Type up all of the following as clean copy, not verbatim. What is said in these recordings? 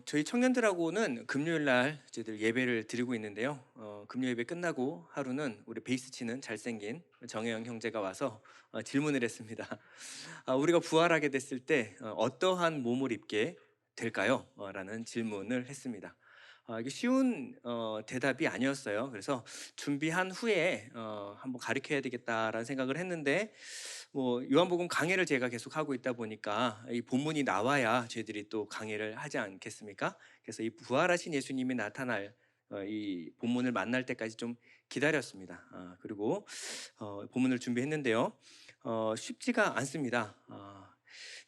저희 청년들하고는 금요일 날 저희들 예배를 드리고 있는데요. 금요 예배 끝나고 하루는 우리 베이스 치는 잘생긴 정혜영 형제가 와서 질문을 했습니다. 우리가 부활하게 됐을 때 어떠한 몸을 입게 될까요? 라는 질문을 했습니다. 이게 쉬운 대답이 아니었어요. 그래서 준비한 후에 한번 가르쳐야 되겠다라는 생각을 했는데, 뭐 요한복음 강해를 제가 계속 하고 있다 보니까 이 본문이 나와야 저희들이 또 강해를 하지 않겠습니까? 그래서 이 부활하신 예수님이 나타날 이 본문을 만날 때까지 좀 기다렸습니다. 그리고 본문을 준비했는데요. 쉽지가 않습니다.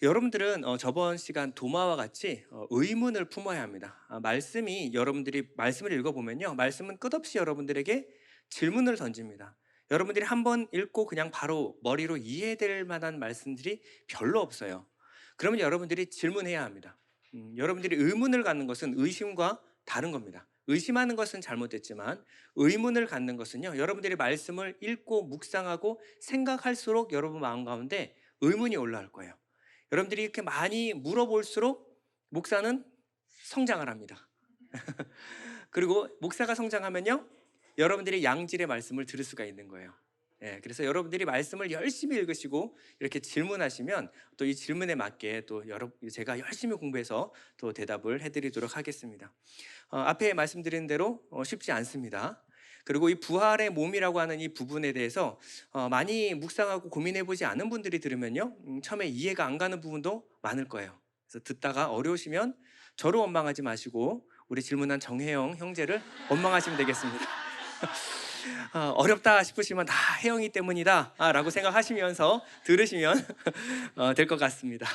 여러분들은 저번 시간 도마와 같이 의문을 품어야 합니다. 말씀이 여러분들이 말씀을 읽어보면요, 말씀은 끝없이 여러분들에게 질문을 던집니다. 여러분들이 한번 읽고 그냥 바로 머리로 이해될 만한 말씀들이 별로 없어요. 그러면 여러분들이 질문해야 합니다. 여러분들이 의문을 갖는 것은 의심과 다른 겁니다. 의심하는 것은 잘못됐지만 의문을 갖는 것은요, 여러분들이 말씀을 읽고 묵상하고 생각할수록 여러분 마음 가운데 의문이 올라올 거예요. 여러분들이 이렇게 많이 물어볼수록 목사는 성장을 합니다. 그리고 목사가 성장하면요, 여러분들이 양질의 말씀을 들을 수가 있는 거예요. 그래서 여러분들이 말씀을 열심히 읽으시고 이렇게 질문하시면 또 이 질문에 맞게 또 제가 열심히 공부해서 또 대답을 해드리도록 하겠습니다. 앞에 말씀드린 대로 쉽지 않습니다. 그리고 이 부활의 몸이라고 하는 이 부분에 대해서 많이 묵상하고 고민해보지 않은 분들이 들으면요, 처음에 이해가 안 가는 부분도 많을 거예요. 그래서 듣다가 어려우시면 저를 원망하지 마시고 우리 질문한 정혜영 형제를 원망하시면 되겠습니다. 어렵다 싶으시면 다 혜영이 때문이다 라고 생각하시면서 들으시면 될 것 같습니다.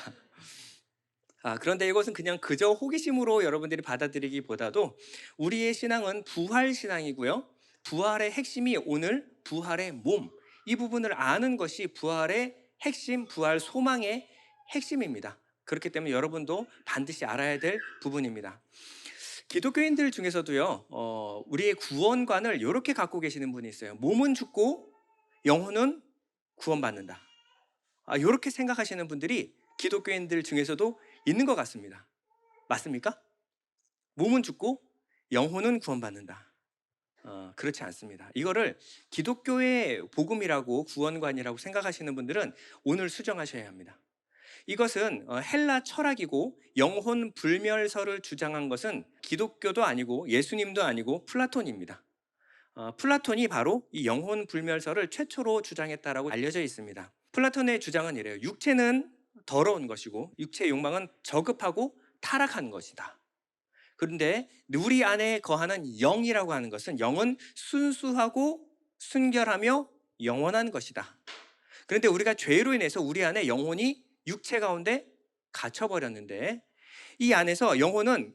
그런데 이것은 그냥 그저 호기심으로 여러분들이 받아들이기보다도 우리의 신앙은 부활 신앙이고요, 부활의 핵심이 오늘 부활의 몸, 이 부분을 아는 것이 부활의 핵심, 부활 소망의 핵심입니다. 그렇기 때문에 여러분도 반드시 알아야 될 부분입니다. 기독교인들 중에서도요, 우리의 구원관을 이렇게 갖고 계시는 분이 있어요. 몸은 죽고 영혼은 구원받는다. 이렇게 생각하시는 분들이 기독교인들 중에서도 있는 것 같습니다. 맞습니까? 몸은 죽고 영혼은 구원받는다. 그렇지 않습니다. 이거를 기독교의 복음이라고 구원관이라고 생각하시는 분들은 오늘 수정하셔야 합니다. 이것은 헬라 철학이고 영혼 불멸설을 주장한 것은 기독교도 아니고 예수님도 아니고 플라톤입니다. 플라톤이 바로 이 영혼 불멸설을 최초로 주장했다라고 알려져 있습니다. 플라톤의 주장은 이래요. 육체는 더러운 것이고 육체의 욕망은 저급하고 타락한 것이다. 그런데 우리 안에 거하는 영이라고 하는 것은, 영은 순수하고 순결하며 영원한 것이다. 그런데 우리가 죄로 인해서 우리 안에 영혼이 육체 가운데 갇혀버렸는데, 이 안에서 영혼은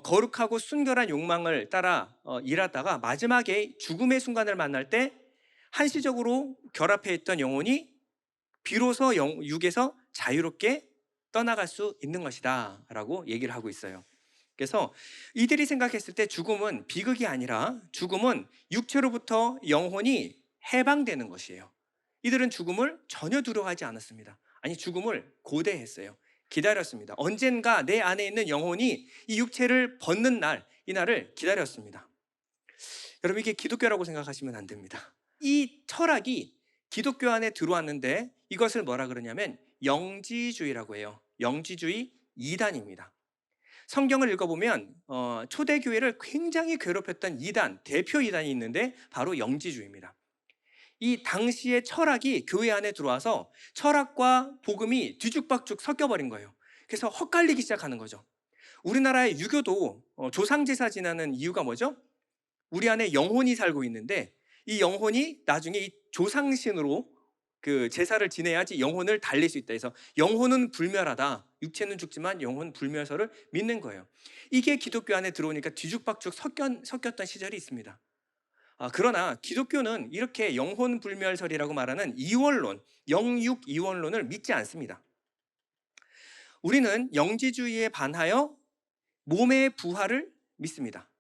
거룩하고 순결한 욕망을 따라 일하다가 마지막에 죽음의 순간을 만날 때 한시적으로 결합해 있던 영혼이 비로소 육에서 자유롭게 떠나갈 수 있는 것이다 라고 얘기를 하고 있어요. 그래서 이들이 생각했을 때 죽음은 비극이 아니라 죽음은 육체로부터 영혼이 해방되는 것이에요. 이들은 죽음을 전혀 두려워하지 않았습니다. 아니, 죽음을 고대했어요. 기다렸습니다. 언젠가 내 안에 있는 영혼이 이 육체를 벗는 날, 이 날을 기다렸습니다. 여러분, 이게 기독교라고 생각하시면 안 됩니다. 이 철학이 기독교 안에 들어왔는데 이것을 뭐라 그러냐면 영지주의라고 해요. 영지주의 이단입니다. 성경을 읽어보면 초대교회를 굉장히 괴롭혔던 이단, 대표 이단이 있는데 바로 영지주의입니다. 이 당시의 철학이 교회 안에 들어와서 철학과 복음이 뒤죽박죽 섞여버린 거예요. 그래서 헛갈리기 시작하는 거죠. 우리나라의 유교도 조상제사 지내는 이유가 뭐죠? 우리 안에 영혼이 살고 있는데 이 영혼이 나중에 이 조상신으로 그 제사를 지내야지 영혼을 달랠 수 있다 해서 영혼은 불멸하다, 육체는 죽지만 영혼 불멸설을 믿는 거예요. 이게 기독교 안에 들어오니까 뒤죽박죽 섞였던 시절이 있습니다. 그러나 기독교는 이렇게 영혼 불멸설이라고 말하는 이원론, 영육 이원론을 믿지 않습니다. 우리는 영지주의에 반하여 몸의 부활을 믿습니다.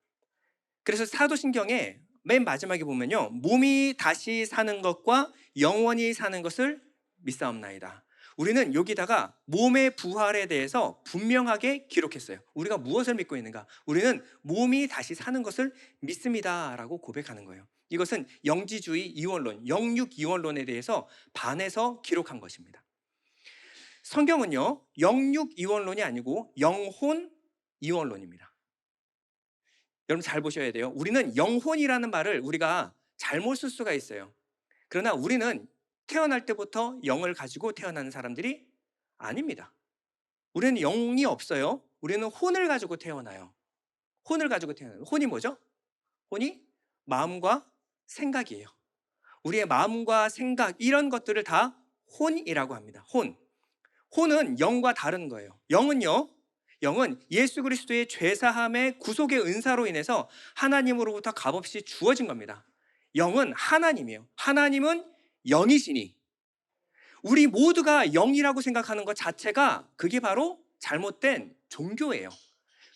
그래서 사도신경에 맨 마지막에 보면요, 몸이 다시 사는 것과 영원히 사는 것을 믿사옵나이다. 우리는 여기다가 몸의 부활에 대해서 분명하게 기록했어요. 우리가 무엇을 믿고 있는가? 우리는 몸이 다시 사는 것을 믿습니다라고 고백하는 거예요. 이것은 영지주의 이원론, 영육 이원론에 대해서 반해서 기록한 것입니다. 성경은요, 영육 이원론이 아니고 영혼 이원론입니다. 여러분 잘 보셔야 돼요. 우리는 영혼이라는 말을 우리가 잘못 쓸 수가 있어요. 그러나 우리는 태어날 때부터 영을 가지고 태어나는 사람들이 아닙니다. 우리는 영이 없어요. 우리는 혼을 가지고 태어나요. 혼을 가지고 태어나요. 혼이 뭐죠? 혼이 마음과 생각이에요. 우리의 마음과 생각 이런 것들을 다 혼이라고 합니다. 혼은 영과 다른 거예요. 영은 예수 그리스도의 죄사함의 구속의 은사로 인해서 하나님으로부터 값없이 주어진 겁니다. 영은 하나님이에요. 하나님은 영이시니 우리 모두가 영이라고 생각하는 것 자체가 그게 바로 잘못된 종교예요.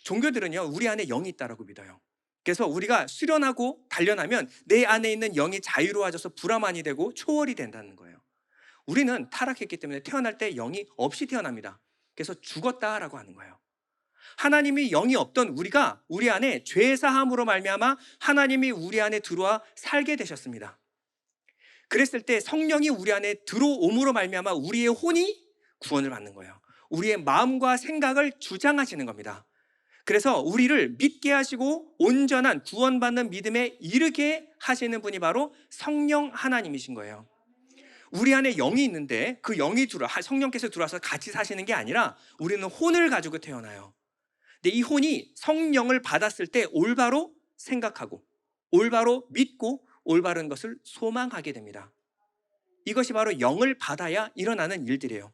종교들은요, 우리 안에 영이 있다고 믿어요. 그래서 우리가 수련하고 단련하면 내 안에 있는 영이 자유로워져서 불화만이 되고 초월이 된다는 거예요. 우리는 타락했기 때문에 태어날 때 영이 없이 태어납니다. 그래서 죽었다라고 하는 거예요. 하나님이 영이 없던 우리가 우리 안에 죄사함으로 말미암아 하나님이 우리 안에 들어와 살게 되셨습니다. 그랬을 때 성령이 우리 안에 들어옴으로 말미암아 우리의 혼이 구원을 받는 거예요. 우리의 마음과 생각을 주장하시는 겁니다. 그래서 우리를 믿게 하시고 온전한 구원받는 믿음에 이르게 하시는 분이 바로 성령 하나님이신 거예요. 우리 안에 영이 있는데 그 영이 성령께서 들어와서 같이 사시는 게 아니라 우리는 혼을 가지고 태어나요. 근데 이 혼이 성령을 받았을 때 올바로 생각하고 올바로 믿고 올바른 것을 소망하게 됩니다. 이것이 바로 영을 받아야 일어나는 일들이에요.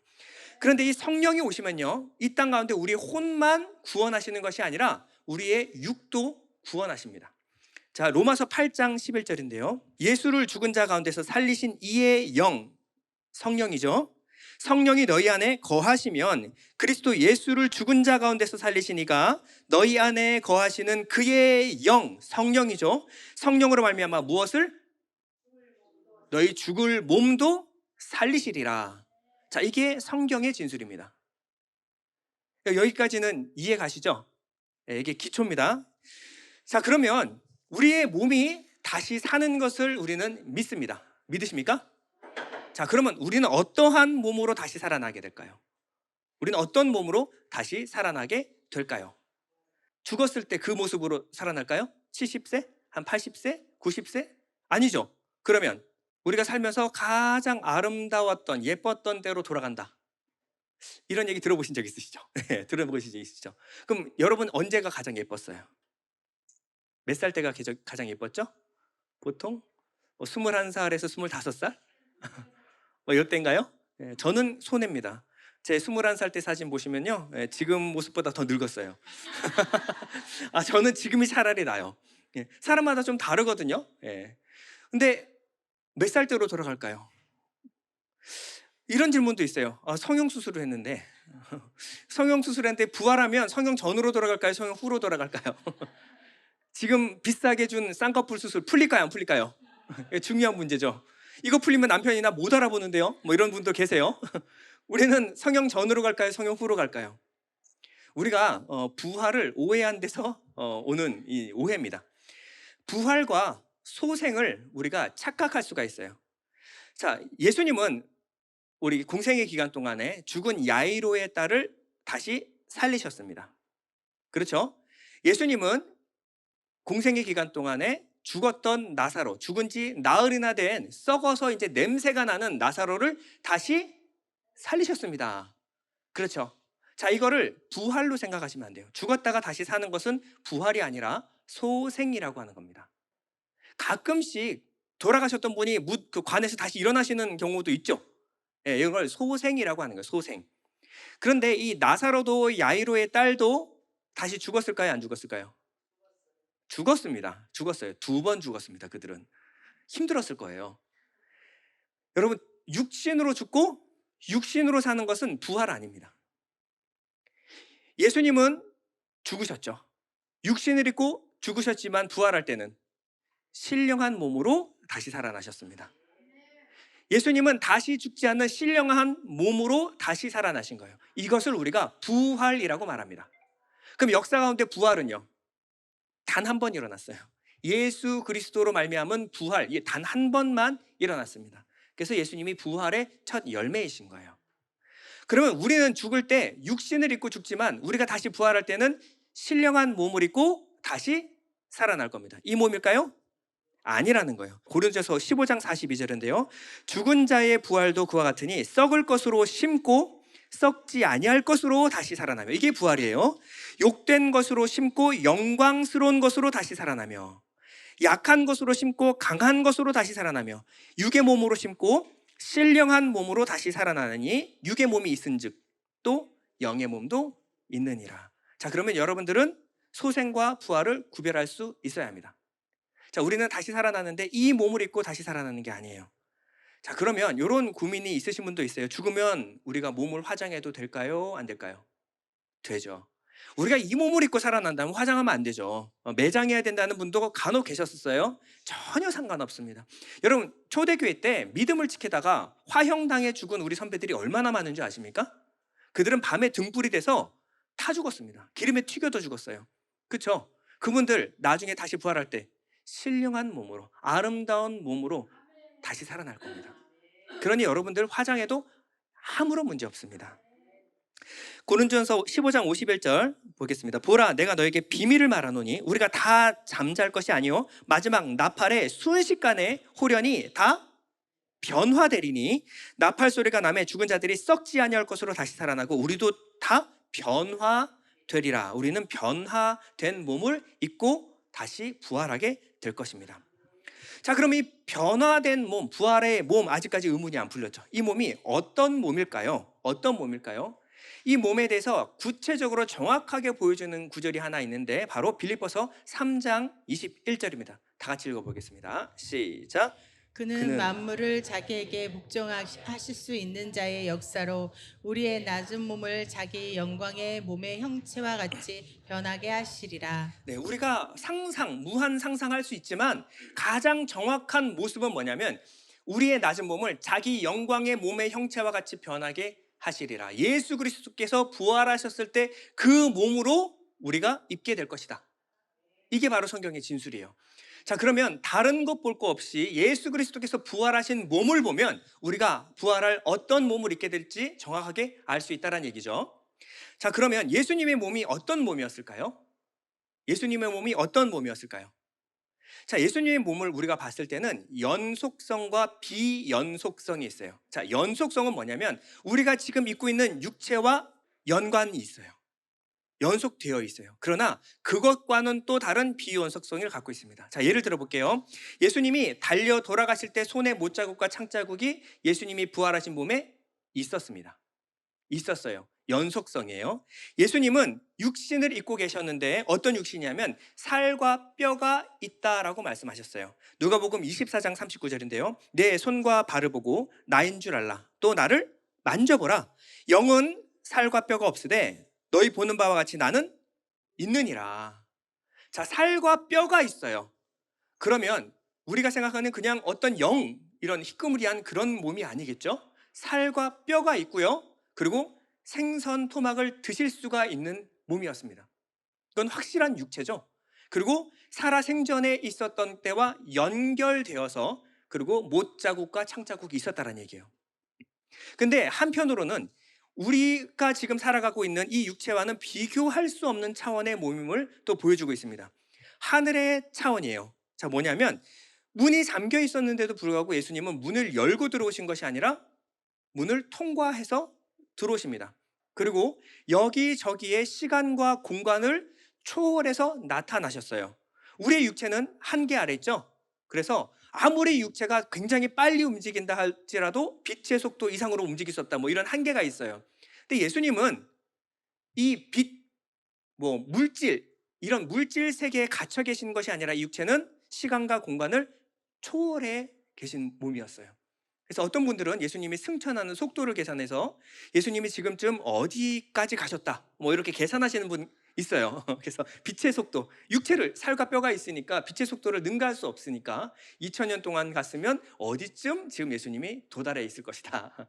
그런데 이 성령이 오시면요, 이 땅 가운데 우리의 혼만 구원하시는 것이 아니라 우리의 육도 구원하십니다. 자, 로마서 8장 11절인데요. 예수를 죽은 자 가운데서 살리신 이의 영, 성령이죠. 성령이 너희 안에 거하시면 그리스도 예수를 죽은 자 가운데서 살리신 이가 너희 안에 거하시는 그의 영, 성령이죠. 성령으로 말미암아 무엇을? 너희 죽을 몸도 살리시리라. 자, 이게 성경의 진술입니다. 여기까지는 이해 가시죠? 이게 기초입니다. 자, 그러면 우리의 몸이 다시 사는 것을 우리는 믿습니다. 믿으십니까? 자, 그러면 우리는 어떠한 몸으로 다시 살아나게 될까요? 우리는 어떤 몸으로 다시 살아나게 될까요? 죽었을 때 그 모습으로 살아날까요? 70세? 한 80세? 90세? 아니죠. 그러면 우리가 살면서 가장 아름다웠던 예뻤던 때로 돌아간다. 이런 얘기 들어보신 적 있으시죠? 네, 들어보신 적 있으시죠? 그럼 여러분 언제가 가장 예뻤어요? 몇 살 때가 가장 예뻤죠? 보통 21살에서 25살? 이때인가요? 저는 손해입니다. 제 21살 때 사진 보시면요, 지금 모습보다 더 늙었어요. 저는 지금이 차라리 나요. 사람마다 좀 다르거든요. 근데 몇 살 때로 돌아갈까요? 이런 질문도 있어요. 성형수술을 했는데 성형수술했는데 부활하면 성형 전으로 돌아갈까요? 성형 후로 돌아갈까요? 지금 비싸게 준 쌍꺼풀 수술 풀릴까요? 안 풀릴까요? 중요한 문제죠. 이거 풀리면 남편이나 못 알아보는데요. 이런 분도 계세요. 우리는 성형 전으로 갈까요? 성형 후로 갈까요? 우리가 부활을 오해한 데서 오는 이 오해입니다. 부활과 소생을 우리가 착각할 수가 있어요. 자, 예수님은 우리 공생의 기간 동안에 죽은 야이로의 딸을 다시 살리셨습니다. 그렇죠? 예수님은 공생의 기간 동안에 죽었던 나사로, 죽은 지 나흘이나 된 썩어서 이제 냄새가 나는 나사로를 다시 살리셨습니다. 그렇죠? 자, 이거를 부활로 생각하시면 안 돼요. 죽었다가 다시 사는 것은 부활이 아니라 소생이라고 하는 겁니다. 가끔씩 돌아가셨던 분이 그 관에서 다시 일어나시는 경우도 있죠. 이걸 소생이라고 하는 거예요. 소생. 그런데 이 나사로도 야이로의 딸도 다시 죽었을까요? 안 죽었을까요? 죽었습니다. 죽었어요. 2번 죽었습니다. 그들은 힘들었을 거예요. 여러분, 육신으로 죽고 육신으로 사는 것은 부활 아닙니다. 예수님은 죽으셨죠. 육신을 입고 죽으셨지만 부활할 때는 신령한 몸으로 다시 살아나셨습니다. 예수님은 다시 죽지 않는 신령한 몸으로 다시 살아나신 거예요. 이것을 우리가 부활이라고 말합니다. 그럼 역사 가운데 부활은요? 단 한 번 일어났어요. 예수 그리스도로 말미암은 부활, 단 한 번만 일어났습니다. 그래서 예수님이 부활의 첫 열매이신 거예요. 그러면 우리는 죽을 때 육신을 입고 죽지만 우리가 다시 부활할 때는 신령한 몸을 입고 다시 살아날 겁니다. 이 몸일까요? 아니라는 거예요. 고린도전서 15장 42절인데요. 죽은 자의 부활도 그와 같으니 썩을 것으로 심고 썩지 아니할 것으로 다시 살아나며, 이게 부활이에요. 욕된 것으로 심고 영광스러운 것으로 다시 살아나며, 약한 것으로 심고 강한 것으로 다시 살아나며, 육의 몸으로 심고 신령한 몸으로 다시 살아나느니 육의 몸이 있은즉 또 영의 몸도 있느니라. 자, 그러면 여러분들은 소생과 부활을 구별할 수 있어야 합니다. 자, 우리는 다시 살아나는데 이 몸을 입고 다시 살아나는 게 아니에요. 자, 그러면 이런 고민이 있으신 분도 있어요. 죽으면 우리가 몸을 화장해도 될까요? 안 될까요? 되죠. 우리가 이 몸을 입고 살아난다면 화장하면 안 되죠. 매장해야 된다는 분도 간혹 계셨었어요. 전혀 상관없습니다. 여러분, 초대교회 때 믿음을 지키다가 화형당해 죽은 우리 선배들이 얼마나 많은지 아십니까? 그들은 밤에 등불이 돼서 타 죽었습니다. 기름에 튀겨도 죽었어요. 그렇죠? 그분들 나중에 다시 부활할 때 신령한 몸으로, 아름다운 몸으로 다시 살아날 겁니다. 그러니 여러분들 화장해도 아무런 문제 없습니다. 고린도전서 15장 51절 보겠습니다. 보라, 내가 너에게 비밀을 말하노니 우리가 다 잠잘 것이 아니요 마지막 나팔에 순식간에 호련히 다 변화되리니, 나팔 소리가 나매 죽은 자들이 썩지 아니할 것으로 다시 살아나고 우리도 다 변화되리라. 우리는 변화된 몸을 입고 다시 부활하게 될 것입니다. 자, 그럼 이 변화된 몸, 부활의 몸, 아직까지 의문이 안 풀렸죠. 이 몸이 어떤 몸일까요? 어떤 몸일까요? 이 몸에 대해서 구체적으로 정확하게 보여주는 구절이 하나 있는데 바로 빌립보서 3장 21절입니다. 다 같이 읽어보겠습니다. 시작. 그는 만물을 자기에게 복종하실 수 있는 자의 역사로 우리의 낮은 몸을 자기 영광의 몸의 형체와 같이 변하게 하시리라. 네, 우리가 무한 상상할 수 있지만 가장 정확한 모습은 뭐냐면 우리의 낮은 몸을 자기 영광의 몸의 형체와 같이 변하게 하시리라. 예수 그리스도께서 부활하셨을 때 그 몸으로 우리가 입게 될 것이다. 이게 바로 성경의 진술이에요. 자, 그러면 다른 것 볼 거 없이 예수 그리스도께서 부활하신 몸을 보면 우리가 부활할 어떤 몸을 입게 될지 정확하게 알 수 있다는 얘기죠. 자, 그러면 예수님의 몸이 어떤 몸이었을까요? 예수님의 몸이 어떤 몸이었을까요? 자, 예수님의 몸을 우리가 봤을 때는 연속성과 비연속성이 있어요. 자, 연속성은 뭐냐면 우리가 지금 입고 있는 육체와 연관이 있어요. 연속되어 있어요. 그러나 그것과는 또 다른 비연속성을 갖고 있습니다. 자, 예를 들어 볼게요. 예수님이 달려 돌아가실 때 손에 못자국과 창자국이 예수님이 부활하신 몸에 있었습니다. 있었어요. 연속성이에요. 예수님은 육신을 입고 계셨는데 어떤 육신이냐면 살과 뼈가 있다라고 말씀하셨어요. 누가복음 24장 39절인데요. 내 손과 발을 보고 나인 줄 알라. 또 나를 만져보라. 영은 살과 뼈가 없으되 너희 보는 바와 같이 나는 있느니라. 자, 살과 뼈가 있어요. 그러면 우리가 생각하는 그냥 어떤 이런 희끄무리한 그런 몸이 아니겠죠? 살과 뼈가 있고요. 그리고 생선 토막을 드실 수가 있는 몸이었습니다. 이건 확실한 육체죠. 그리고 살아 생전에 있었던 때와 연결되어서 그리고 못자국과 창자국이 있었다는 얘기예요. 근데 한편으로는 우리가 지금 살아가고 있는 이 육체와는 비교할 수 없는 차원의 몸임을 또 보여주고 있습니다. 하늘의 차원이에요. 자, 뭐냐면 문이 잠겨 있었는데도 불구하고 예수님은 문을 열고 들어오신 것이 아니라 문을 통과해서 들어오십니다. 그리고 여기저기의 시간과 공간을 초월해서 나타나셨어요. 우리의 육체는 한계 아래 있죠. 그래서 아무리 육체가 굉장히 빨리 움직인다 할지라도 빛의 속도 이상으로 움직일 수 없다, 이런 한계가 있어요. 근데 예수님은 이 빛, 물질, 이런 물질 세계에 갇혀 계신 것이 아니라 이 육체는 시간과 공간을 초월해 계신 몸이었어요. 그래서 어떤 분들은 예수님이 승천하는 속도를 계산해서 예수님이 지금쯤 어디까지 가셨다, 이렇게 계산하시는 분 있어요. 그래서 빛의 속도, 육체를 살과 뼈가 있으니까 빛의 속도를 능가할 수 없으니까 2000년 동안 갔으면 어디쯤 지금 예수님이 도달해 있을 것이다.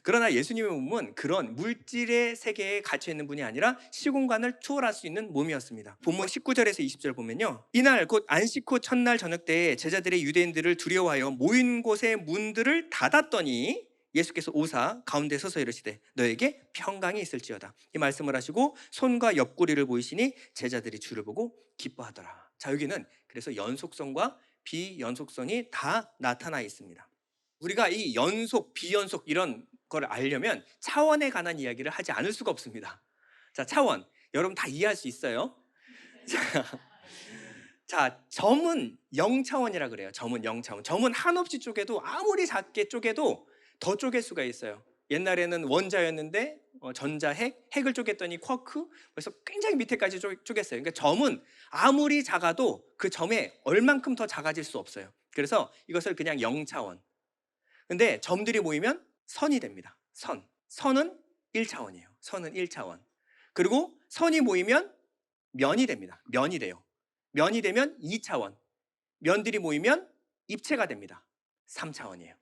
그러나 예수님의 몸은 그런 물질의 세계에 갇혀 있는 분이 아니라 시공간을 초월할 수 있는 몸이었습니다. 본문 19절에서 20절 보면요, 이날 곧 안식 후 첫날 저녁 때에 제자들의 유대인들을 두려워하여 모인 곳의 문들을 닫았더니 예수께서 오사 가운데 서서 이르시되 너에게 평강이 있을지어다. 이 말씀을 하시고 손과 옆구리를 보이시니 제자들이 주를 보고 기뻐하더라. 자, 여기는 그래서 연속성과 비연속성이 다 나타나 있습니다. 우리가 이 연속, 비연속 이런 걸 알려면 차원에 관한 이야기를 하지 않을 수가 없습니다. 자, 차원 여러분 다 이해할 수 있어요? 자, 점은 0차원이라 그래요. 점은 0차원. 점은 한없이 쪼개도 아무리 작게 쪼개도 더 쪼갤 수가 있어요. 옛날에는 원자였는데 전자핵, 핵을 쪼갰더니 쿼크, 그래서 굉장히 밑에까지 쪼갰어요. 그러니까 점은 아무리 작아도 그 점에 얼만큼 더 작아질 수 없어요. 그래서 이것을 그냥 0차원. 근데 점들이 모이면 선이 됩니다. 선. 선은 1차원이에요. 선은 1차원. 그리고 선이 모이면 면이 됩니다. 면이 돼요. 면이 되면 2차원. 면들이 모이면 입체가 됩니다. 3차원이에요.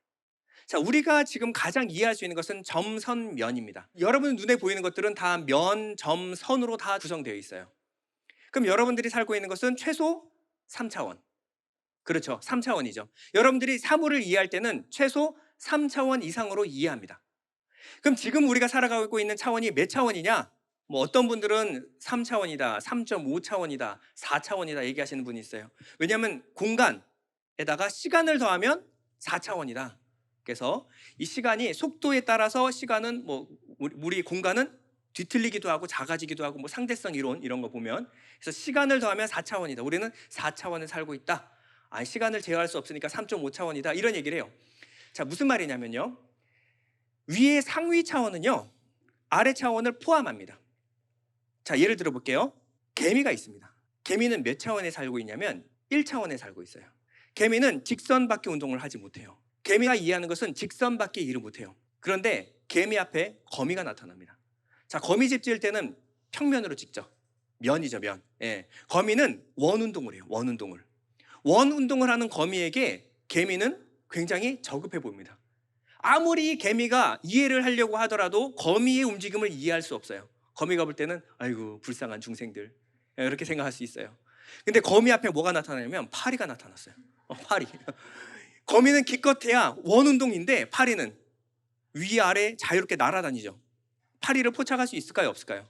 자, 우리가 지금 가장 이해할 수 있는 것은 점, 선, 면입니다. 여러분 눈에 보이는 것들은 다 면, 점, 선으로 다 구성되어 있어요. 그럼 여러분들이 살고 있는 것은 최소 3차원. 그렇죠. 3차원이죠. 여러분들이 사물을 이해할 때는 최소 3차원 이상으로 이해합니다. 그럼 지금 우리가 살아가고 있는 차원이 몇 차원이냐? 뭐 어떤 분들은 3차원이다, 3.5차원이다, 4차원이다 얘기하시는 분이 있어요. 왜냐하면 공간에다가 시간을 더하면 4차원이다. 그래서 이 시간이 속도에 따라서 시간은 뭐 우리 공간은 뒤틀리기도 하고 작아지기도 하고 뭐 상대성 이론 이런 거 보면 그래서 시간을 더하면 4차원이다. 우리는 4차원을 살고 있다. 아, 시간을 제어할 수 없으니까 3.5차원이다. 이런 얘기를 해요. 자, 무슨 말이냐면요. 위의 상위 차원은요. 아래 차원을 포함합니다. 자, 예를 들어 볼게요. 개미가 있습니다. 개미는 몇 차원에 살고 있냐면 1차원에 살고 있어요. 개미는 직선밖에 운동을 하지 못해요. 개미가 이해하는 것은 직선밖에 일을 못해요. 그런데 개미 앞에 거미가 나타납니다. 자, 거미집 지을 때는 평면으로 찍죠. 면이죠, 면. 예. 거미는 원운동을 해요. 원운동을. 원운동을 하는 거미에게 개미는 굉장히 저급해 보입니다. 아무리 개미가 이해를 하려고 하더라도 거미의 움직임을 이해할 수 없어요. 거미가 볼 때는 아이고 불쌍한 중생들 이렇게 생각할 수 있어요. 근데 거미 앞에 뭐가 나타나냐면 파리가 나타났어요. 파리. 거미는 기껏해야 원운동인데 파리는 위아래 자유롭게 날아다니죠. 파리를 포착할 수 있을까요? 없을까요?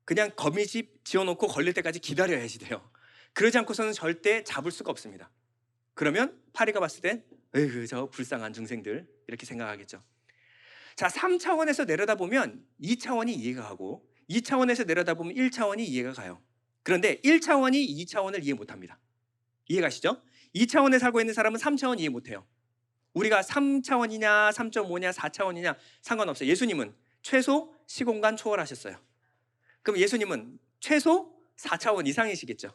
그냥 거미집 지어놓고 걸릴 때까지 기다려야지 돼요. 그러지 않고서는 절대 잡을 수가 없습니다. 그러면 파리가 봤을 땐 에휴 저 불쌍한 중생들 이렇게 생각하겠죠. 자, 3차원에서 내려다보면 2차원이 이해가 가고 2차원에서 내려다보면 1차원이 이해가 가요. 그런데 1차원이 2차원을 이해 못합니다. 이해가시죠? 2차원에 살고 있는 사람은 3차원 이해 못해요. 우리가 3차원이냐 3.5냐 4차원이냐 상관없어요. 예수님은 최소 시공간 초월하셨어요. 그럼 예수님은 최소 4차원 이상이시겠죠.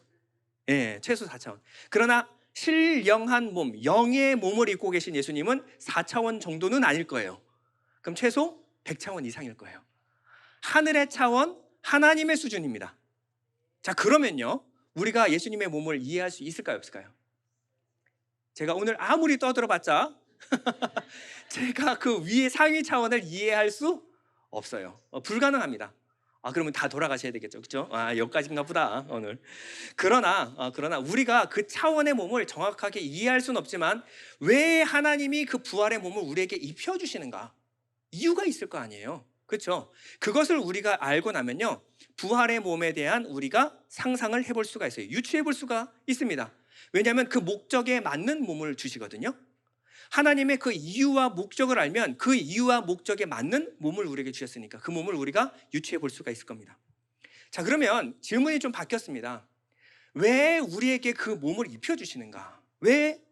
예, 최소 4차원. 그러나 신령한 몸, 영의 몸을 입고 계신 예수님은 4차원 정도는 아닐 거예요. 그럼 최소 100차원 이상일 거예요. 하늘의 차원, 하나님의 수준입니다. 자, 그러면요, 우리가 예수님의 몸을 이해할 수 있을까요, 없을까요? 제가 오늘 아무리 떠들어봤자 제가 그 위의 상위 차원을 이해할 수 없어요. 불가능합니다. 아, 그러면 다 돌아가셔야 되겠죠, 그렇죠? 아, 여기까지인가 보다 오늘. 그러나 우리가 그 차원의 몸을 정확하게 이해할 수는 없지만 왜 하나님이 그 부활의 몸을 우리에게 입혀주시는가? 이유가 있을 거 아니에요, 그렇죠? 그것을 우리가 알고 나면요, 부활의 몸에 대한 우리가 상상을 해볼 수가 있어요. 유추해 볼 수가 있습니다. 왜냐하면 그 목적에 맞는 몸을 주시거든요. 하나님의 그 이유와 목적을 알면 그 이유와 목적에 맞는 몸을 우리에게 주셨으니까 그 몸을 우리가 유추해 볼 수가 있을 겁니다. 자, 그러면 질문이 좀 바뀌었습니다. 왜 우리에게 그 몸을 입혀주시는가? 왜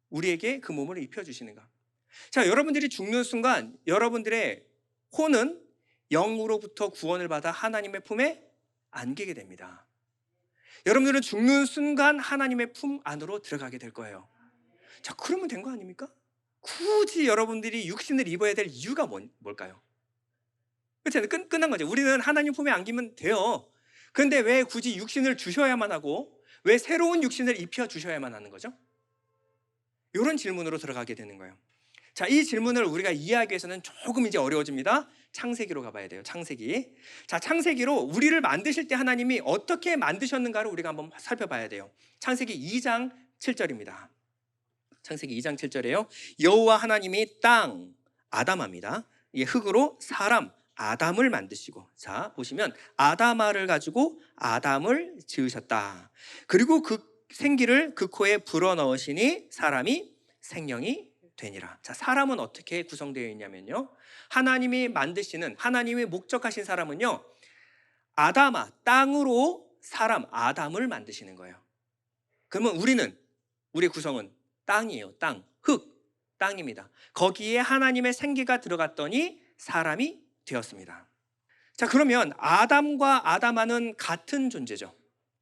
우리에게 그 몸을 입혀주시는가? 자, 여러분들이 죽는 순간 여러분들의 혼은 영으로부터 구원을 받아 하나님의 품에 안기게 됩니다. 여러분들은 죽는 순간 하나님의 품 안으로 들어가게 될 거예요. 자, 그러면 된 거 아닙니까? 굳이 여러분들이 육신을 입어야 될 이유가 뭘까요? 그렇죠? 끝난 거죠. 우리는 하나님 품에 안기면 돼요. 그런데 왜 굳이 육신을 주셔야만 하고 왜 새로운 육신을 입혀 주셔야만 하는 거죠? 이런 질문으로 들어가게 되는 거예요. 자, 이 질문을 우리가 이해하기 위해서는 조금 이제 어려워집니다. 창세기로 가봐야 돼요. 창세기. 자, 창세기로 우리를 만드실 때 하나님이 어떻게 만드셨는가를 우리가 한번 살펴봐야 돼요. 창세기 2장 7절입니다. 창세기 2장 7절에요. 여호와 하나님이 땅, 아담합니다. 이 흙으로 사람, 아담을 만드시고, 자 보시면 아담아를 가지고 아담을 지으셨다. 그리고 그 생기를 그 코에 불어넣으시니 사람이 생명이 되니라. 자, 사람은 어떻게 구성되어 있냐면요, 하나님이 만드시는, 하나님이 목적하신 사람은요, 아담아, 땅으로 사람 아담을 만드시는 거예요. 그러면 우리의 구성은 땅이에요. 땅, 흙, 땅입니다. 거기에 하나님의 생기가 들어갔더니 사람이 되었습니다. 자, 그러면 아담과 아담아는 같은 존재죠.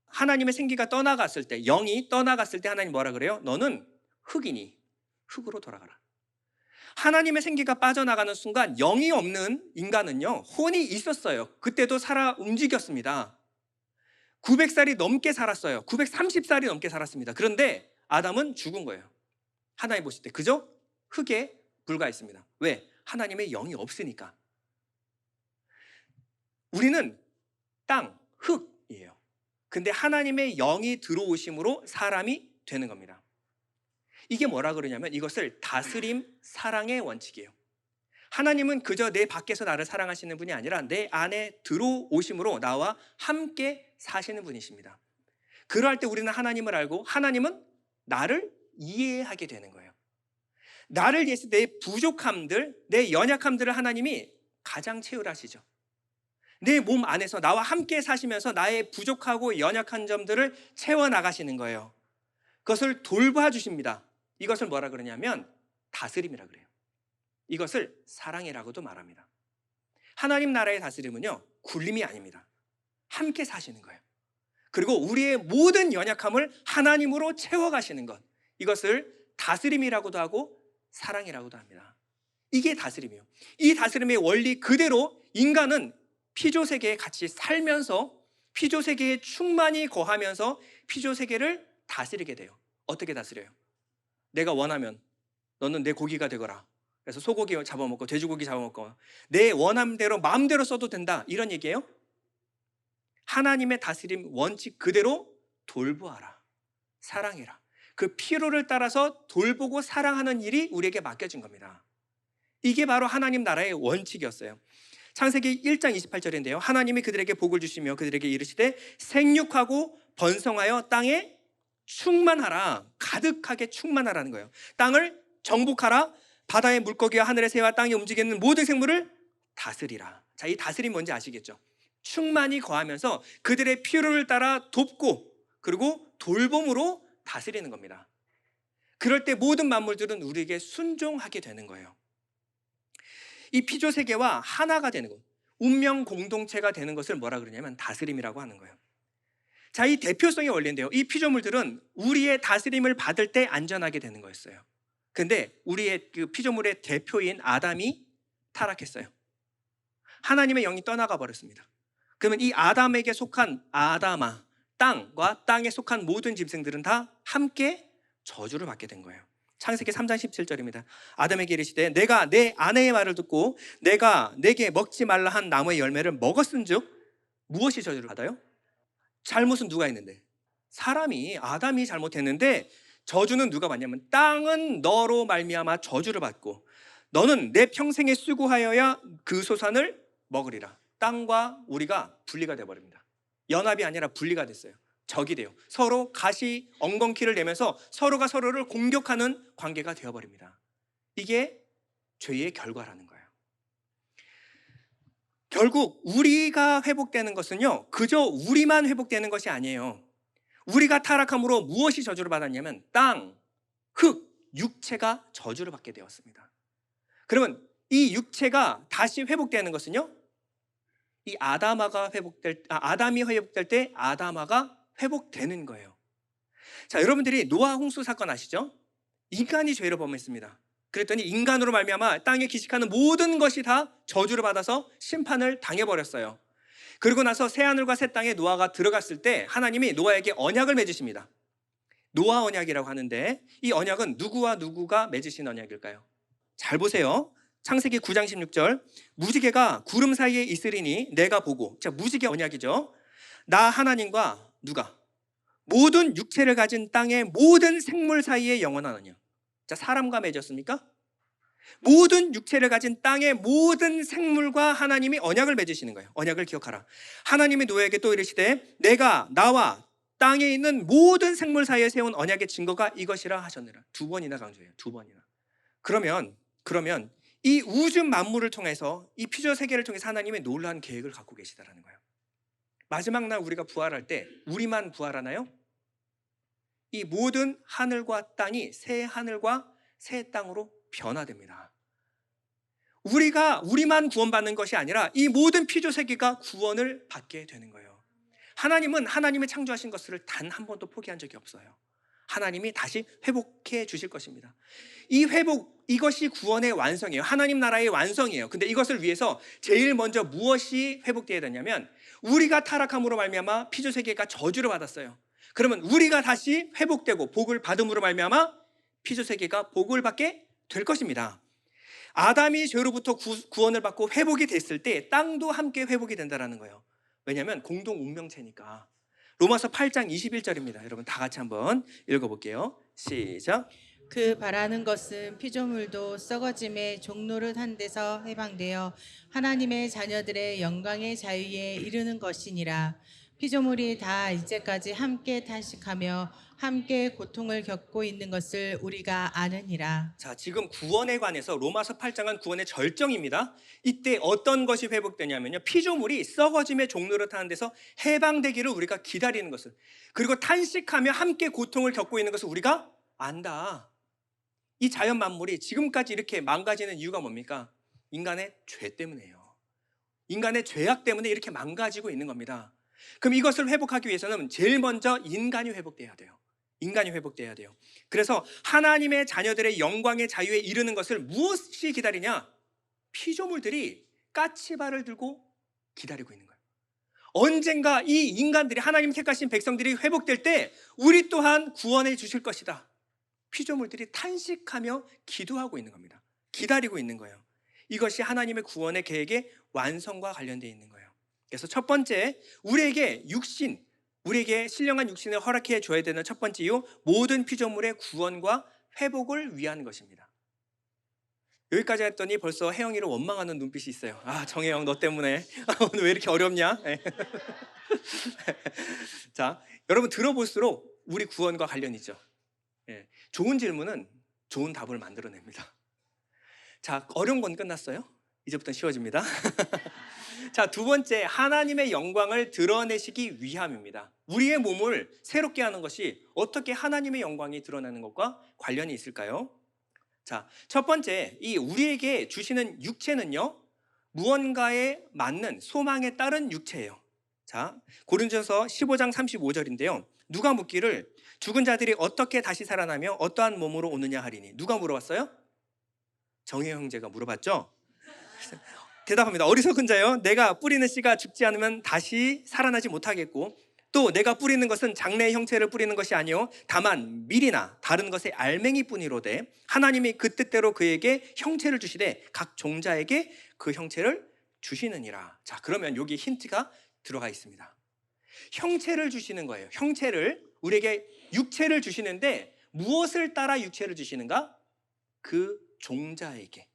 하나님의 생기가 떠나갔을 때, 영이 떠나갔을 때 하나님 뭐라 그래요? 너는 흙이니 흙으로 돌아가라. 하나님의 생기가 빠져나가는 순간 영이 없는 인간은요, 혼이 있었어요. 그때도 살아 움직였습니다. 900살이 넘게 살았어요. 930살이 넘게 살았습니다. 그런데 아담은 죽은 거예요. 하나님 보실 때 그저 흙에 불과했습니다. 왜? 하나님의 영이 없으니까. 우리는 땅, 흙이에요. 근데 하나님의 영이 들어오심으로 사람이 되는 겁니다. 이게 뭐라 그러냐면 이것을 다스림, 사랑의 원칙이에요. 하나님은 그저 내 밖에서 나를 사랑하시는 분이 아니라 내 안에 들어오심으로 나와 함께 사시는 분이십니다. 그러할 때 우리는 하나님을 알고 하나님은 나를 이해하게 되는 거예요. 나를 위해서 내 부족함들, 내 연약함들을 하나님이 가장 채울하시죠. 내 몸 안에서 나와 함께 사시면서 나의 부족하고 연약한 점들을 채워나가시는 거예요. 그것을 돌봐주십니다. 이것을 뭐라 그러냐면 다스림이라 그래요. 이것을 사랑이라고도 말합니다. 하나님 나라의 다스림은요, 굴림이 아닙니다. 함께 사시는 거예요. 그리고 우리의 모든 연약함을 하나님으로 채워가시는 것, 이것을 다스림이라고도 하고 사랑이라고도 합니다. 이게 다스림이에요. 이 다스림의 원리 그대로 인간은 피조세계에 같이 살면서 피조세계에 충만히 거하면서 피조세계를 다스리게 돼요. 어떻게 다스려요? 내가 원하면 너는 내 고기가 되거라. 그래서 소고기 잡아먹고 돼지고기 잡아먹고 내 원함대로 마음대로 써도 된다, 이런 얘기예요. 하나님의 다스림 원칙 그대로 돌보아라, 사랑해라. 그 필요를 따라서 돌보고 사랑하는 일이 우리에게 맡겨진 겁니다. 이게 바로 하나님 나라의 원칙이었어요. 창세기 1장 28절인데요. 하나님이 그들에게 복을 주시며 그들에게 이르시되 생육하고 번성하여 땅에 충만하라, 가득하게 충만하라는 거예요. 땅을 정복하라, 바다의 물고기와 하늘의 새와 땅에 움직이는 모든 생물을 다스리라. 자, 이 다스림 뭔지 아시겠죠? 충만히 거하면서 그들의 필요를 따라 돕고 그리고 돌봄으로 다스리는 겁니다. 그럴 때 모든 만물들은 우리에게 순종하게 되는 거예요. 이 피조세계와 하나가 되는 것, 운명 공동체가 되는 것을 뭐라 그러냐면 다스림이라고 하는 거예요. 자, 이 대표성의 원리인데요, 이 피조물들은 우리의 다스림을 받을 때 안전하게 되는 거였어요. 근데 우리의 그 피조물의 대표인 아담이 타락했어요. 하나님의 영이 떠나가 버렸습니다. 그러면 이 아담에게 속한 아담아, 땅과 땅에 속한 모든 짐승들은 다 함께 저주를 받게 된 거예요. 창세기 3장 17절입니다. 아담에게 이르시되 내가 내 아내의 말을 듣고 내가 내게 먹지 말라 한 나무의 열매를 먹었은즉 무엇이 저주를 받아요? 잘못은 누가 했는데? 사람이, 아담이 잘못했는데 저주는 누가 받냐면 땅은 너로 말미암아 저주를 받고 너는 내 평생에 수고하여야 그 소산을 먹으리라. 땅과 우리가 분리가 되어버립니다. 연합이 아니라 분리가 됐어요. 적이 돼요. 서로 가시 엉겅퀴를 내면서 서로가 서로를 공격하는 관계가 되어버립니다. 이게 죄의 결과라는 거예요. 결국 우리가 회복되는 것은요, 그저 우리만 회복되는 것이 아니에요. 우리가 타락함으로 무엇이 저주를 받았냐면 땅, 흙, 육체가 저주를 받게 되었습니다. 그러면 이 육체가 다시 회복되는 것은요, 이 아담이 회복될 때 아담아가 회복되는 거예요. 자, 여러분들이 노아 홍수 사건 아시죠? 인간이 죄를 범했습니다. 그랬더니 인간으로 말미암아 땅에 기식하는 모든 것이 다 저주를 받아서 심판을 당해버렸어요. 그리고 나서 새 하늘과 새 땅에 노아가 들어갔을 때 하나님이 노아에게 언약을 맺으십니다. 노아 언약이라고 하는데 이 언약은 누구와 누구가 맺으신 언약일까요? 잘 보세요. 창세기 9장 16절 무지개가 구름 사이에 있으리니 내가 보고, 자, 무지개 언약이죠. 나 하나님과 누가 모든 육체를 가진 땅의 모든 생물 사이에 영원한 언약. 자, 사람과 맺었습니까? 모든 육체를 가진 땅의 모든 생물과 하나님이 언약을 맺으시는 거예요. 언약을 기억하라. 하나님이 노아에게 또 이르시되 내가 나와 땅에 있는 모든 생물 사이에 세운 언약의 증거가 이것이라 하셨느라. 2번이나 강조해요. 2번이나. 그러면 이 우주 만물을 통해서, 이 피조 세계를 통해서 하나님의 놀라운 계획을 갖고 계시다라는 거예요. 마지막 날 우리가 부활할 때 우리만 부활하나요? 이 모든 하늘과 땅이 새 하늘과 새 땅으로 변화됩니다. 우리만 구원받는 것이 아니라 이 모든 피조 세계가 구원을 받게 되는 거예요. 하나님은 하나님이 창조하신 것을 단 한 번도 포기한 적이 없어요. 하나님이 다시 회복해 주실 것입니다. 이 회복, 이것이 구원의 완성이에요. 하나님 나라의 완성이에요. 근데 이것을 위해서 제일 먼저 무엇이 회복되어야 되냐면 우리가 타락함으로 말미암아 피조 세계가 저주를 받았어요. 그러면 우리가 다시 회복되고 복을 받음으로 말미암아 피조 세계가 복을 받게 될 것입니다. 아담이 죄로부터 구원을 받고 회복이 됐을 때 땅도 함께 회복이 된다는 거예요. 왜냐하면 공동 운명체니까. 로마서 8장 21절입니다. 여러분 다 같이 한번 읽어볼게요. 시작. 그 바라는 것은 피조물도 썩어짐의 종노릇한 데서 해방되어 하나님의 자녀들의 영광의 자유에 이르는 것이니라. 피조물이 다 이제까지 함께 탄식하며 함께 고통을 겪고 있는 것을 우리가 아느니라. 자, 지금 구원에 관해서 로마서 8장은 구원의 절정입니다. 이때 어떤 것이 회복되냐면요, 피조물이 썩어짐의 종로를 타는 데서 해방되기를 우리가 기다리는 것을, 그리고 탄식하며 함께 고통을 겪고 있는 것을 우리가 안다. 이 자연 만물이 지금까지 이렇게 망가지는 이유가 뭡니까? 인간의 죄 때문이에요. 인간의 죄악 때문에 이렇게 망가지고 있는 겁니다. 그럼 이것을 회복하기 위해서는 제일 먼저 인간이 회복돼야 돼요. 인간이 회복돼야 돼요. 그래서 하나님의 자녀들의 영광의 자유에 이르는 것을 무엇이 기다리냐? 피조물들이 까치발을 들고 기다리고 있는 거예요. 언젠가 이 인간들이, 하나님 택하신 백성들이 회복될 때 우리 또한 구원해 주실 것이다. 피조물들이 탄식하며 기도하고 있는 겁니다. 기다리고 있는 거예요. 이것이 하나님의 구원의 계획의 완성과 관련되어 있는 거예요. 그래서 첫 번째, 우리에게 신령한 육신을 허락해 줘야 되는 첫 번째 이유, 모든 피조물의 구원과 회복을 위한 것입니다. 여기까지 했더니 벌써 혜영이를 원망하는 눈빛이 있어요. 아, 정혜영 너 때문에 오늘 왜 이렇게 어렵냐? 자, 여러분 들어볼수록 우리 구원과 관련이 있죠. 좋은 질문은 좋은 답을 만들어냅니다. 자, 어려운 건 끝났어요. 이제부터 쉬워집니다. 자, 두 번째, 하나님의 영광을 드러내시기 위함입니다. 우리의 몸을 새롭게 하는 것이 어떻게 하나님의 영광이 드러나는 것과 관련이 있을까요? 자, 첫 번째, 이 우리에게 주시는 육체는요, 무언가에 맞는 소망에 따른 육체예요. 자, 고린도전서 15장 35절인데요. 누가 묻기를 죽은 자들이 어떻게 다시 살아나며 어떠한 몸으로 오느냐 하리니. 누가 물어봤어요? 정혜 형제가 물어봤죠? 대답합니다. 어리석은 자여, 내가 뿌리는 씨가 죽지 않으면 다시 살아나지 못하겠고, 또 내가 뿌리는 것은 장래의 형체를 뿌리는 것이 아니요 다만 밀이나 다른 것의 알맹이뿐이로되 하나님이 그 뜻대로 그에게 형체를 주시되 각 종자에게 그 형체를 주시느니라. 자, 그러면 여기 힌트가 들어가 있습니다. 형체를 주시는 거예요. 형체를, 우리에게 육체를 주시는데 무엇을 따라 육체를 주시는가? 그 종자에게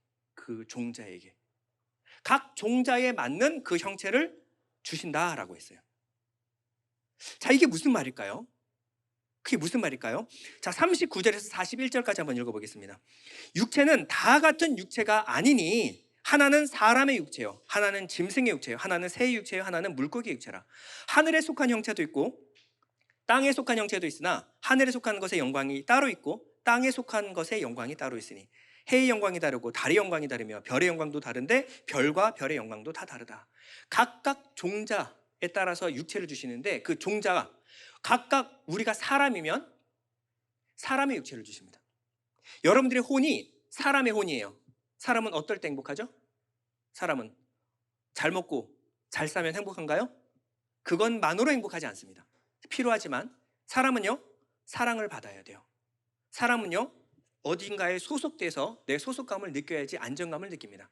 각 종자에 맞는 그 형체를 주신다라고 했어요. 자, 이게 무슨 말일까요? 그게 무슨 말일까요? 자, 39절에서 41절까지 한번 읽어보겠습니다. 육체는 다 같은 육체가 아니니 하나는 사람의 육체요, 하나는 짐승의 육체요, 하나는 새의 육체요, 하나는 물고기의 육체라. 하늘에 속한 형체도 있고 땅에 속한 형체도 있으나 하늘에 속한 것의 영광이 따로 있고 땅에 속한 것의 영광이 따로 있으니 해의 영광이 다르고 달의 영광이 다르며 별의 영광도 다른데 별과 별의 영광도 다 다르다. 각각 종자에 따라서 육체를 주시는데 그 종자가 각각, 우리가 사람이면 사람의 육체를 주십니다. 여러분들의 혼이 사람의 혼이에요. 사람은 어떨 때 행복하죠? 사람은 잘 먹고 잘 사면 행복한가요? 그것만으로 행복하지 않습니다. 필요하지만 사람은요, 사랑을 받아야 돼요. 사람은요, 어딘가에 소속돼서 내 소속감을 느껴야지 안정감을 느낍니다.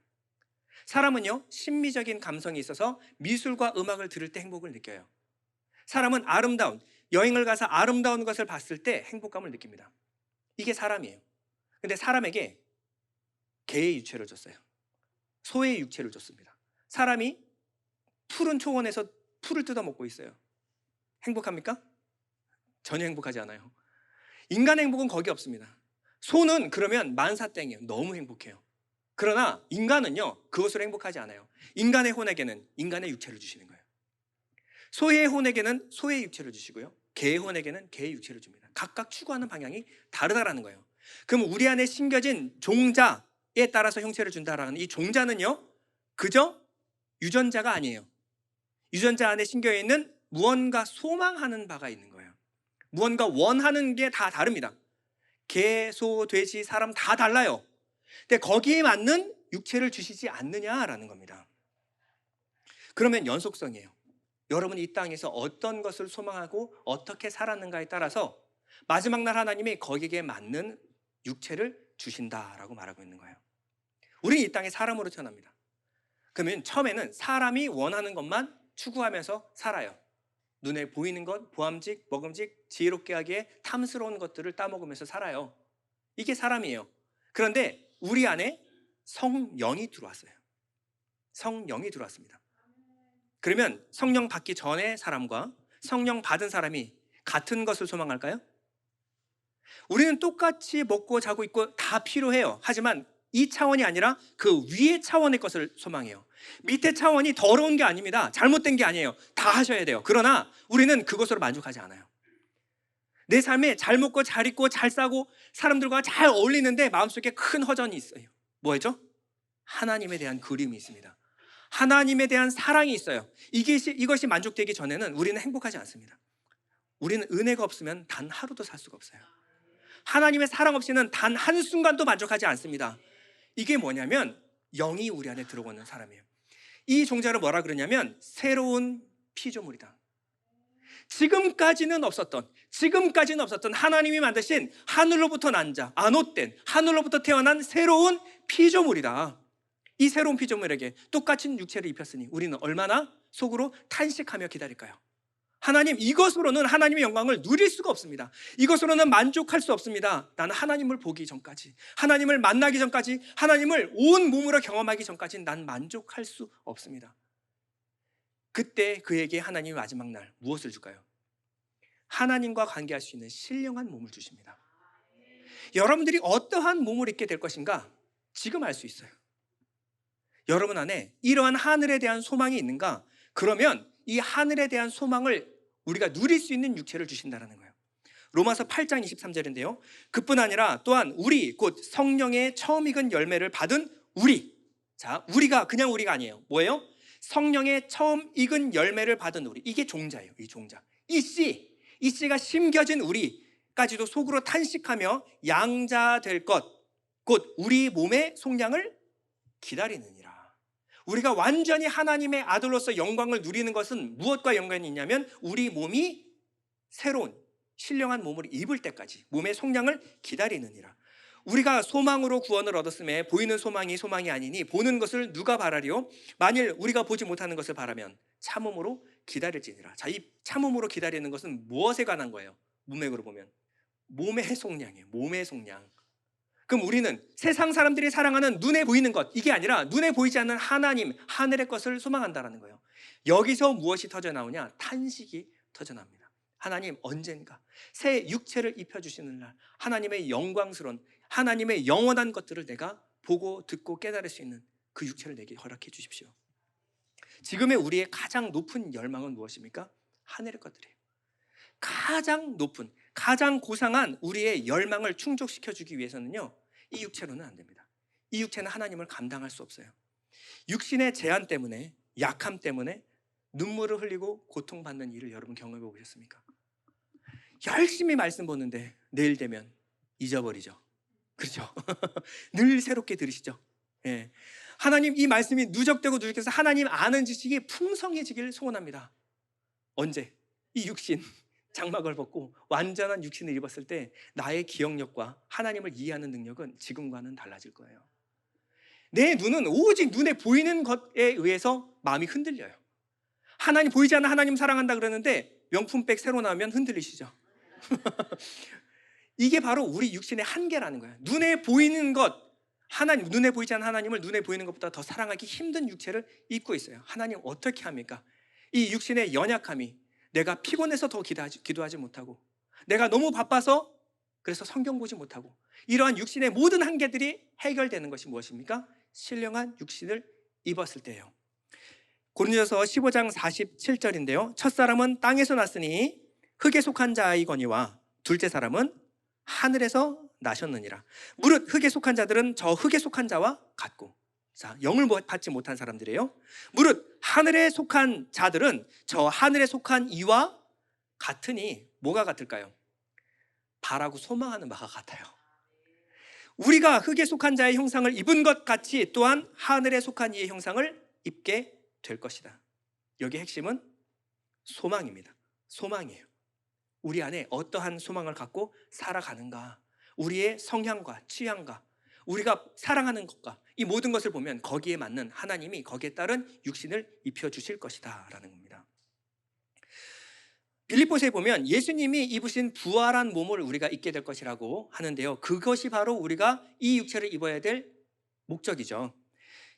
사람은요, 심미적인 감성이 있어서 미술과 음악을 들을 때 행복을 느껴요. 사람은 아름다운, 여행을 가서 아름다운 것을 봤을 때 행복감을 느낍니다. 이게 사람이에요. 근데 사람에게 개의 유체를 줬어요. 소의 육체를 줬습니다. 사람이 푸른 초원에서 풀을 뜯어먹고 있어요. 행복합니까? 전혀 행복하지 않아요. 인간의 행복은 거기 없습니다. 소는 그러면 만사땡이에요. 너무 행복해요. 그러나 인간은요, 그것으로 행복하지 않아요. 인간의 혼에게는 인간의 육체를 주시는 거예요. 소의 혼에게는 소의 육체를 주시고요, 개의 혼에게는 개의 육체를 줍니다. 각각 추구하는 방향이 다르다라는 거예요. 그럼 우리 안에 심겨진 종자에 따라서 형체를 준다라는 이 종자는요, 그저 유전자가 아니에요. 유전자 안에 심겨 있는 무언가 소망하는 바가 있는 거예요. 무언가 원하는 게 다 다릅니다. 개, 소, 돼지, 사람 다 달라요. 근데 거기에 맞는 육체를 주시지 않느냐라는 겁니다. 그러면 연속성이에요. 여러분이 이 땅에서 어떤 것을 소망하고 어떻게 살았는가에 따라서 마지막 날 하나님이 거기에 맞는 육체를 주신다라고 말하고 있는 거예요. 우리는 이 땅에 사람으로 태어납니다. 그러면 처음에는 사람이 원하는 것만 추구하면서 살아요. 눈에 보이는 것, 보암직, 먹음직, 지혜롭게 하기에 탐스러운 것들을 따먹으면서 살아요. 이게 사람이에요. 그런데 우리 안에 성령이 들어왔어요. 성령이 들어왔습니다. 그러면 성령 받기 전의 사람과 성령 받은 사람이 같은 것을 소망할까요? 우리는 똑같이 먹고 자고 있고 다 필요해요. 하지만 이 차원이 아니라 그 위의 차원의 것을 소망해요. 밑에 차원이 더러운 게 아닙니다. 잘못된 게 아니에요. 다 하셔야 돼요. 그러나 우리는 그것으로 만족하지 않아요. 내 삶에 잘 먹고 잘 입고 잘 싸고 사람들과 잘 어울리는데 마음속에 큰 허전이 있어요. 뭐죠? 하나님에 대한 그리움이 있습니다. 하나님에 대한 사랑이 있어요. 이것이 만족되기 전에는 우리는 행복하지 않습니다. 우리는 은혜가 없으면 단 하루도 살 수가 없어요. 하나님의 사랑 없이는 단 한순간도 만족하지 않습니다. 이게 뭐냐면 영이 우리 안에 들어오는 사람이에요. 이 종자를 뭐라 그러냐면 새로운 피조물이다. 지금까지는 없었던 하나님이 만드신 하늘로부터 난 자, 안옷된 하늘로부터 태어난 새로운 피조물이다. 이 새로운 피조물에게 똑같은 육체를 입혔으니 우리는 얼마나 속으로 탄식하며 기다릴까요? 하나님, 이것으로는 하나님의 영광을 누릴 수가 없습니다. 이것으로는 만족할 수 없습니다. 나는 하나님을 보기 전까지, 하나님을 만나기 전까지, 하나님을 온 몸으로 경험하기 전까지는 난 만족할 수 없습니다. 그때 그에게 하나님이 마지막 날 무엇을 줄까요? 하나님과 관계할 수 있는 신령한 몸을 주십니다. 여러분들이 어떠한 몸을 입게 될 것인가 지금 알 수 있어요. 여러분 안에 이러한 하늘에 대한 소망이 있는가? 그러면 이 하늘에 대한 소망을 우리가 누릴 수 있는 육체를 주신다는 거예요. 로마서 8장 23절인데요. 그뿐 아니라 또한 우리 곧 성령의 처음 익은 열매를 받은 우리. 자, 우리가 그냥 우리가 아니에요. 뭐예요? 성령의 처음 익은 열매를 받은 우리. 이게 종자예요. 이 종자. 이 씨가 심겨진 우리까지도 속으로 탄식하며 양자 될 것, 곧 우리 몸의 속량을 기다리느니라. 우리가 완전히 하나님의 아들로서 영광을 누리는 것은 무엇과 연관이 있냐면 우리 몸이 새로운 신령한 몸을 입을 때까지 몸의 속량을 기다리느니라. 우리가 소망으로 구원을 얻었음에 보이는 소망이 아니니 보는 것을 누가 바라리요? 만일 우리가 보지 못하는 것을 바라면 참음으로 기다릴지니라. 자, 이 참음으로 기다리는 것은 무엇에 관한 거예요? 문맥으로 보면 몸의 속량이에요. 몸의 속량. 그럼 우리는 세상 사람들이 사랑하는 눈에 보이는 것, 이게 아니라 눈에 보이지 않는 하나님, 하늘의 것을 소망한다는 거예요. 여기서 무엇이 터져나오냐? 탄식이 터져나옵니다. 하나님, 언젠가 새 육체를 입혀주시는 날 하나님의 영광스러운, 하나님의 영원한 것들을 내가 보고 듣고 깨달을 수 있는 그 육체를 내게 허락해 주십시오. 지금의 우리의 가장 높은 열망은 무엇입니까? 하늘의 것들이에요. 가장 높은, 가장 고상한 우리의 열망을 충족시켜주기 위해서는요, 이 육체로는 안 됩니다. 이 육체는 하나님을 감당할 수 없어요. 육신의 제한 때문에, 약함 때문에 눈물을 흘리고 고통받는 일을 여러분 경험해 보셨습니까? 열심히 말씀 보는데 내일 되면 잊어버리죠. 그렇죠? 늘 새롭게 들으시죠? 예. 하나님 이 말씀이 누적되고 누적해서 하나님 아는 지식이 풍성해지길 소원합니다. 언제? 이 육신 장막을 벗고 완전한 육신을 입었을 때 나의 기억력과 하나님을 이해하는 능력은 지금과는 달라질 거예요. 내 눈은 오직 눈에 보이는 것에 의해서 마음이 흔들려요. 하나님 보이지 않는 하나님 사랑한다 그러는데 명품백 새로 나오면 흔들리시죠? 이게 바로 우리 육신의 한계라는 거예요. 눈에 보이는 것, 하나님, 눈에 보이지 않는 하나님을 눈에 보이는 것보다 더 사랑하기 힘든 육체를 입고 있어요. 하나님 어떻게 합니까? 이 육신의 연약함이 내가 피곤해서 더 기도하지 못하고, 내가 너무 바빠서 그래서 성경 보지 못하고, 이러한 육신의 모든 한계들이 해결되는 것이 무엇입니까? 신령한 육신을 입었을 때예요. 고린도서 15장 47절인데요. 첫사람은 땅에서 났으니 흙에 속한 자이거니와 둘째 사람은 하늘에서 나셨느니라. 무릇 흙에 속한 자들은 저 흙에 속한 자와 같고, 자, 영을 받지 못한 사람들이에요. 무릇 하늘에 속한 자들은 저 하늘에 속한 이와 같으니 뭐가 같을까요? 바라고 소망하는 바가 같아요. 우리가 흙에 속한 자의 형상을 입은 것 같이 또한 하늘에 속한 이의 형상을 입게 될 것이다. 여기 핵심은 소망입니다. 소망이에요. 우리 안에 어떠한 소망을 갖고 살아가는가, 우리의 성향과 취향과 우리가 사랑하는 것과 이 모든 것을 보면 거기에 맞는 하나님이 거기에 따른 육신을 입혀주실 것이다 라는 겁니다. 빌립보서에 보면 예수님이 입으신 부활한 몸을 우리가 입게 될 것이라고 하는데요, 그것이 바로 우리가 이 육체를 입어야 될 목적이죠.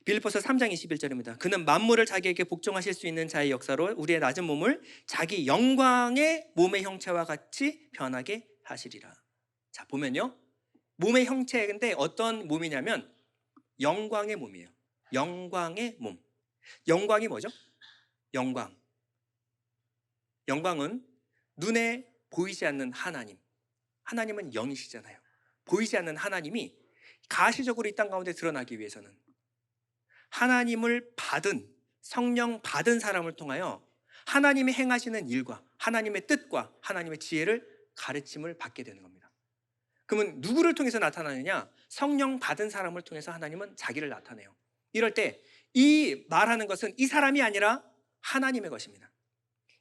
빌립보서 3장 21절입니다. 그는 만물을 자기에게 복종하실 수 있는 자의 역사로 우리의 낮은 몸을 자기 영광의 몸의 형체와 같이 변하게 하시리라. 자, 보면요, 몸의 형체인데 어떤 몸이냐면 영광의 몸이에요. 영광의 몸. 영광이 뭐죠? 영광. 영광은 눈에 보이지 않는 하나님. 하나님은 영이시잖아요. 보이지 않는 하나님이 가시적으로 이 땅 가운데 드러나기 위해서는 하나님을 받은, 성령 받은 사람을 통하여 하나님이 행하시는 일과 하나님의 뜻과 하나님의 지혜를 가르침을 받게 되는 겁니다. 그러면 누구를 통해서 나타나느냐? 성령 받은 사람을 통해서 하나님은 자기를 나타내요. 이럴 때 이 말하는 것은 이 사람이 아니라 하나님의 것입니다.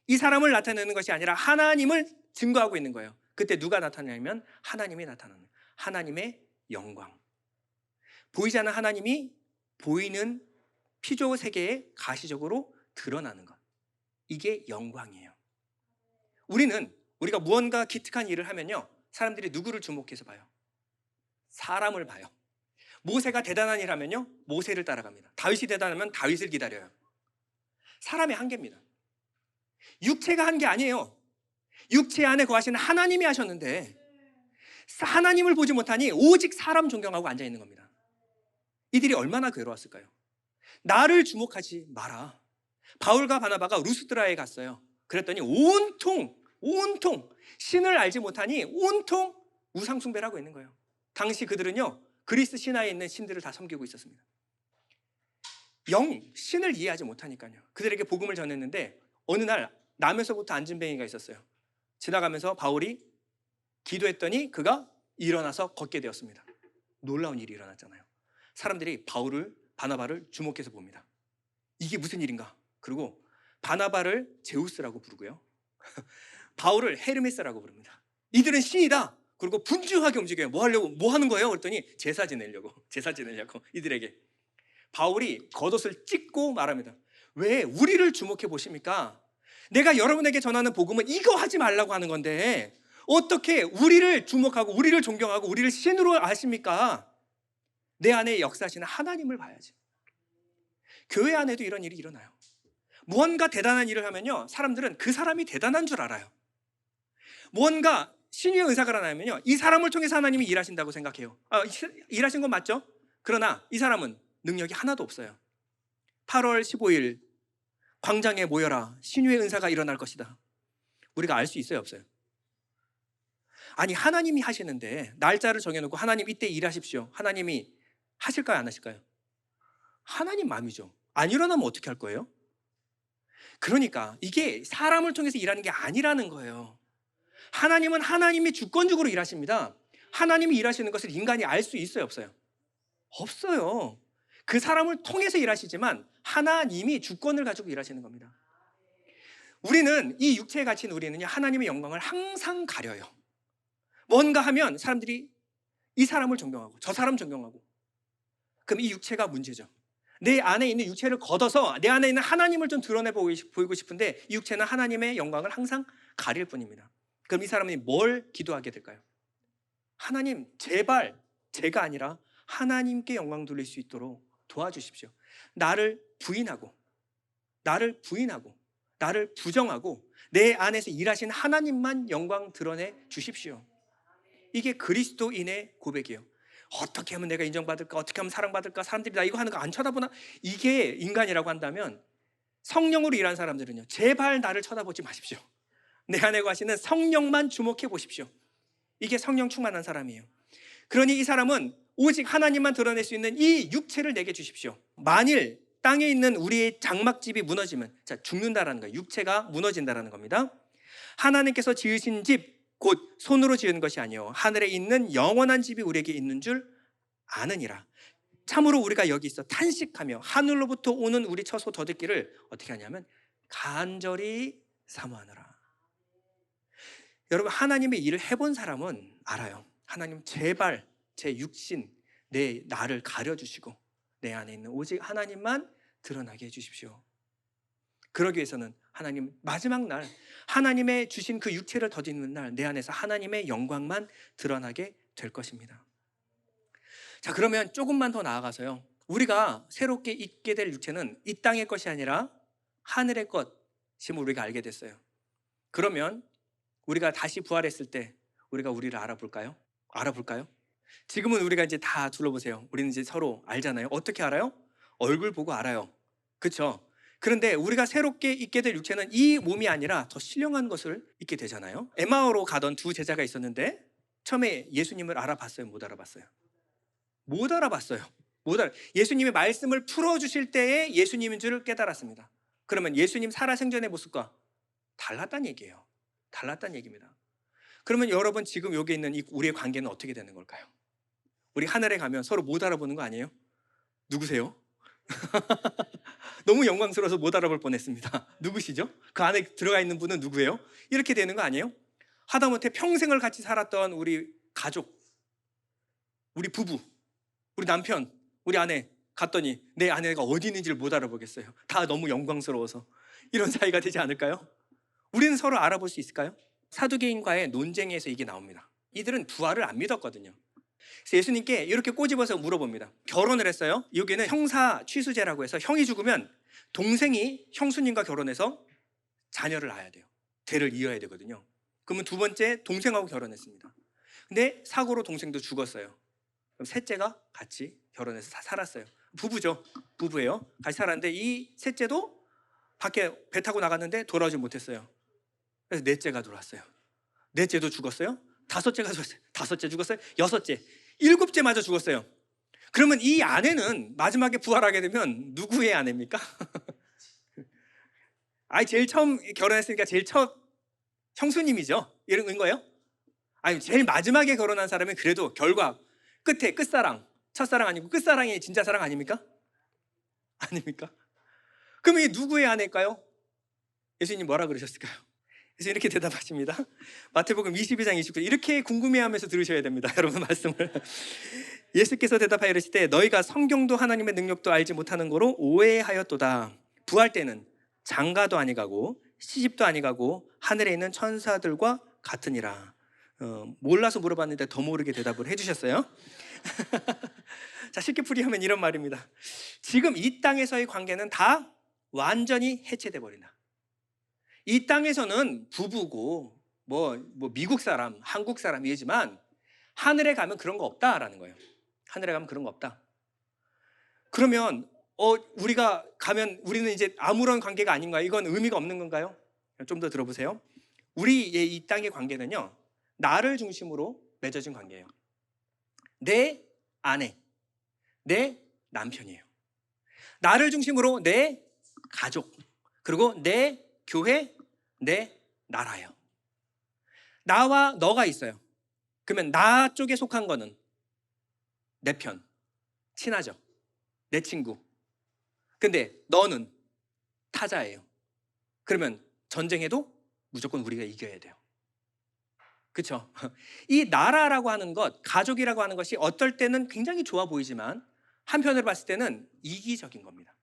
이 사람을 나타내는 것이 아니라 하나님을 증거하고 있는 거예요. 그때 누가 나타나냐면 하나님이 나타나는 거예요. 하나님의 영광. 보이지 않는 하나님이 보이는 피조 세계에 가시적으로 드러나는 것, 이게 영광이에요. 우리가 무언가 기특한 일을 하면요, 사람들이 누구를 주목해서 봐요? 사람을 봐요. 모세가 대단한 일을 하면요, 모세를 따라갑니다. 다윗이 대단하면 다윗을 기다려요. 사람의 한계입니다. 육체가 한 게 아니에요. 육체 안에 거하시는 하나님이 하셨는데 하나님을 보지 못하니 오직 사람 존경하고 앉아있는 겁니다. 이들이 얼마나 괴로웠을까요? 나를 주목하지 마라. 바울과 바나바가 루스드라에 갔어요. 그랬더니 온통 신을 알지 못하니 온통 우상숭배를 하고 있는 거예요. 당시 그들은요, 그리스 신화에 있는 신들을 다 섬기고 있었습니다. 신을 이해하지 못하니까요. 그들에게 복음을 전했는데 어느 날 남에서부터 앉은뱅이가 있었어요. 지나가면서 바울이 기도했더니 그가 일어나서 걷게 되었습니다. 놀라운 일이 일어났잖아요. 사람들이 바나바를 주목해서 봅니다. 이게 무슨 일인가? 그리고 바나바를 제우스라고 부르고요, 바울을 헤르메스라고 부릅니다. 이들은 신이다. 그리고 분주하게 움직여요. 뭐 하는 거예요? 그랬더니 제사 지내려고 이들에게. 바울이 겉옷을 찢고 말합니다. 왜 우리를 주목해 보십니까? 내가 여러분에게 전하는 복음은 이거 하지 말라고 하는 건데 어떻게 우리를 주목하고 우리를 존경하고 우리를 신으로 아십니까? 내 안에 역사하시는 하나님을 봐야지. 교회 안에도 이런 일이 일어나요. 무언가 대단한 일을 하면요, 사람들은 그 사람이 대단한 줄 알아요. 무언가 신유의 은사가 일어나면요, 이 사람을 통해서 하나님이 일하신다고 생각해요. 일하신 건 맞죠? 그러나 이 사람은 능력이 하나도 없어요. 8월 15일 광장에 모여라. 신유의 은사가 일어날 것이다. 우리가 알 수 있어요, 없어요? 아니, 하나님이 하시는데 날짜를 정해놓고 하나님 이때 일하십시오. 하나님이 하실까요, 안 하실까요? 하나님 마음이죠. 안 일어나면 어떻게 할 거예요? 그러니까 이게 사람을 통해서 일하는 게 아니라는 거예요. 하나님은 하나님이 주권적으로 일하십니다. 하나님이 일하시는 것을 인간이 알 수 있어요, 없어요? 없어요. 그 사람을 통해서 일하시지만 하나님이 주권을 가지고 일하시는 겁니다. 우리는 이 육체에 갇힌 우리는요, 하나님의 영광을 항상 가려요. 뭔가 하면 사람들이 이 사람을 존경하고 저 사람 존경하고, 그럼 이 육체가 문제죠. 내 안에 있는 육체를 걷어서 내 안에 있는 하나님을 좀 드러내 보이고 싶은데 이 육체는 하나님의 영광을 항상 가릴 뿐입니다. 그럼 이 사람이 뭘 기도하게 될까요? 하나님, 제발 제가 아니라 하나님께 영광 돌릴 수 있도록 도와주십시오. 나를 부인하고 나를 부정하고 내 안에서 일하신 하나님만 영광 드러내 주십시오. 이게 그리스도인의 고백이에요. 어떻게 하면 내가 인정받을까? 어떻게 하면 사랑받을까? 사람들이 나 이거 하는 거 안 쳐다보나? 이게 인간이라고 한다면, 성령으로 일하는 사람들은요, 제발 나를 쳐다보지 마십시오. 내 안에 거하시는 성령만 주목해 보십시오. 이게 성령 충만한 사람이에요. 그러니 이 사람은 오직 하나님만 드러낼 수 있는 이 육체를 내게 주십시오. 만일 땅에 있는 우리의 장막집이 무너지면, 자, 죽는다라는 거예요. 육체가 무너진다라는 겁니다. 하나님께서 지으신 집, 곧 손으로 지은 것이 아니요 하늘에 있는 영원한 집이 우리에게 있는 줄 아느니라. 참으로 우리가 여기 있어 탄식하며 하늘로부터 오는 우리 처소 더듬기를 어떻게 하냐면 간절히 사모하노라. 여러분, 하나님의 일을 해본 사람은 알아요. 하나님, 제발 제 육신, 나를 가려주시고 내 안에 있는 오직 하나님만 드러나게 해주십시오. 그러기 위해서는 하나님, 마지막 날 하나님의 주신 그 육체를 더듬는 날 내 안에서 하나님의 영광만 드러나게 될 것입니다. 자, 그러면 조금만 더 나아가서요, 우리가 새롭게 있게 될 육체는 이 땅의 것이 아니라 하늘의 것임을 우리가 알게 됐어요. 그러면 우리가 다시 부활했을 때 우리가 우리를 알아볼까요? 지금은 우리가 이제 다 둘러보세요. 우리는 이제 서로 알잖아요. 어떻게 알아요? 얼굴 보고 알아요. 그렇죠? 그런데 우리가 새롭게 있게 될 육체는 이 몸이 아니라 더 신령한 것을 입게 되잖아요. 에마오로 가던 두 제자가 있었는데 처음에 예수님을 알아봤어요? 못 알아봤어요? 못 알아봤어요. 예수님의 말씀을 풀어주실 때에 예수님인 줄 깨달았습니다. 그러면 예수님 살아생전의 모습과 달랐다는 얘기예요. 달랐다는 얘기입니다. 그러면 여러분, 지금 여기 있는 우리의 관계는 어떻게 되는 걸까요? 우리 하늘에 가면 서로 못 알아보는 거 아니에요? 누구세요? 너무 영광스러워서 못 알아볼 뻔했습니다. 누구시죠? 그 안에 들어가 있는 분은 누구예요? 이렇게 되는 거 아니에요? 하다못해 평생을 같이 살았던 우리 가족, 우리 부부, 우리 남편, 우리 아내 갔더니 내 아내가 어디 있는지를 못 알아보겠어요. 다 너무 영광스러워서. 이런 사이가 되지 않을까요? 우리는 서로 알아볼 수 있을까요? 사두개인과의 논쟁에서 이게 나옵니다. 이들은 부활을 안 믿었거든요. 그래서 예수님께 이렇게 꼬집어서 물어봅니다. 결혼을 했어요. 여기는 형사 취수제라고 해서 형이 죽으면 동생이 형수님과 결혼해서 자녀를 낳아야 돼요. 대를 이어야 되거든요. 그러면 두 번째 동생하고 결혼했습니다. 근데 사고로 동생도 죽었어요. 그럼 셋째가 같이 결혼해서 살았어요. 부부예요. 같이 살았는데 이 셋째도 밖에 배 타고 나갔는데 돌아오지 못했어요. 그래서 넷째가 돌아왔어요. 넷째도 죽었어요. 다섯째가 죽었어요. 다섯째 죽었어요. 여섯째, 일곱째마저 죽었어요. 그러면 이 아내는 마지막에 부활하게 되면 누구의 아내입니까? 제일 처음 결혼했으니까 제일 첫 형수님이죠. 이런 거예요? 제일 마지막에 결혼한 사람은 그래도 결과 끝에 끝사랑, 첫사랑 아니고 끝사랑이 진짜 사랑 아닙니까? 아닙니까? 그럼 이게 누구의 아내일까요? 예수님 뭐라 그러셨을까요? 그래서 이렇게 대답하십니다. 마태복음 22장 29절, 이렇게 궁금해하면서 들으셔야 됩니다. 여러분, 말씀을. 예수께서 대답하여 이르시되 너희가 성경도 하나님의 능력도 알지 못하는 거로 오해하였도다. 부활 때는 장가도 아니가고 시집도 아니가고 하늘에 있는 천사들과 같으니라. 몰라서 물어봤는데 더 모르게 대답을 해주셨어요. 자, 쉽게 풀이하면 이런 말입니다. 지금 이 땅에서의 관계는 다 완전히 해체돼 버린다. 이 땅에서는 부부고 미국 사람, 한국 사람이지만 하늘에 가면 그런 거 없다라는 거예요. 하늘에 가면 그런 거 없다. 그러면 우리가 가면 우리는 이제 아무런 관계가 아닌가요? 이건 의미가 없는 건가요? 좀 더 들어보세요. 우리의 이 땅의 관계는요, 나를 중심으로 맺어진 관계예요. 내 아내, 내 남편이에요. 나를 중심으로 내 가족, 그리고 내 교회, 내 나라예요. 나와 너가 있어요. 그러면 나 쪽에 속한 거는 내 편, 친하죠. 내 친구. 근데 너는 타자예요. 그러면 전쟁에도 무조건 우리가 이겨야 돼요. 그렇죠? 이 나라라고 하는 것, 가족이라고 하는 것이 어떨 때는 굉장히 좋아 보이지만 한편으로 봤을 때는 이기적인 겁니다.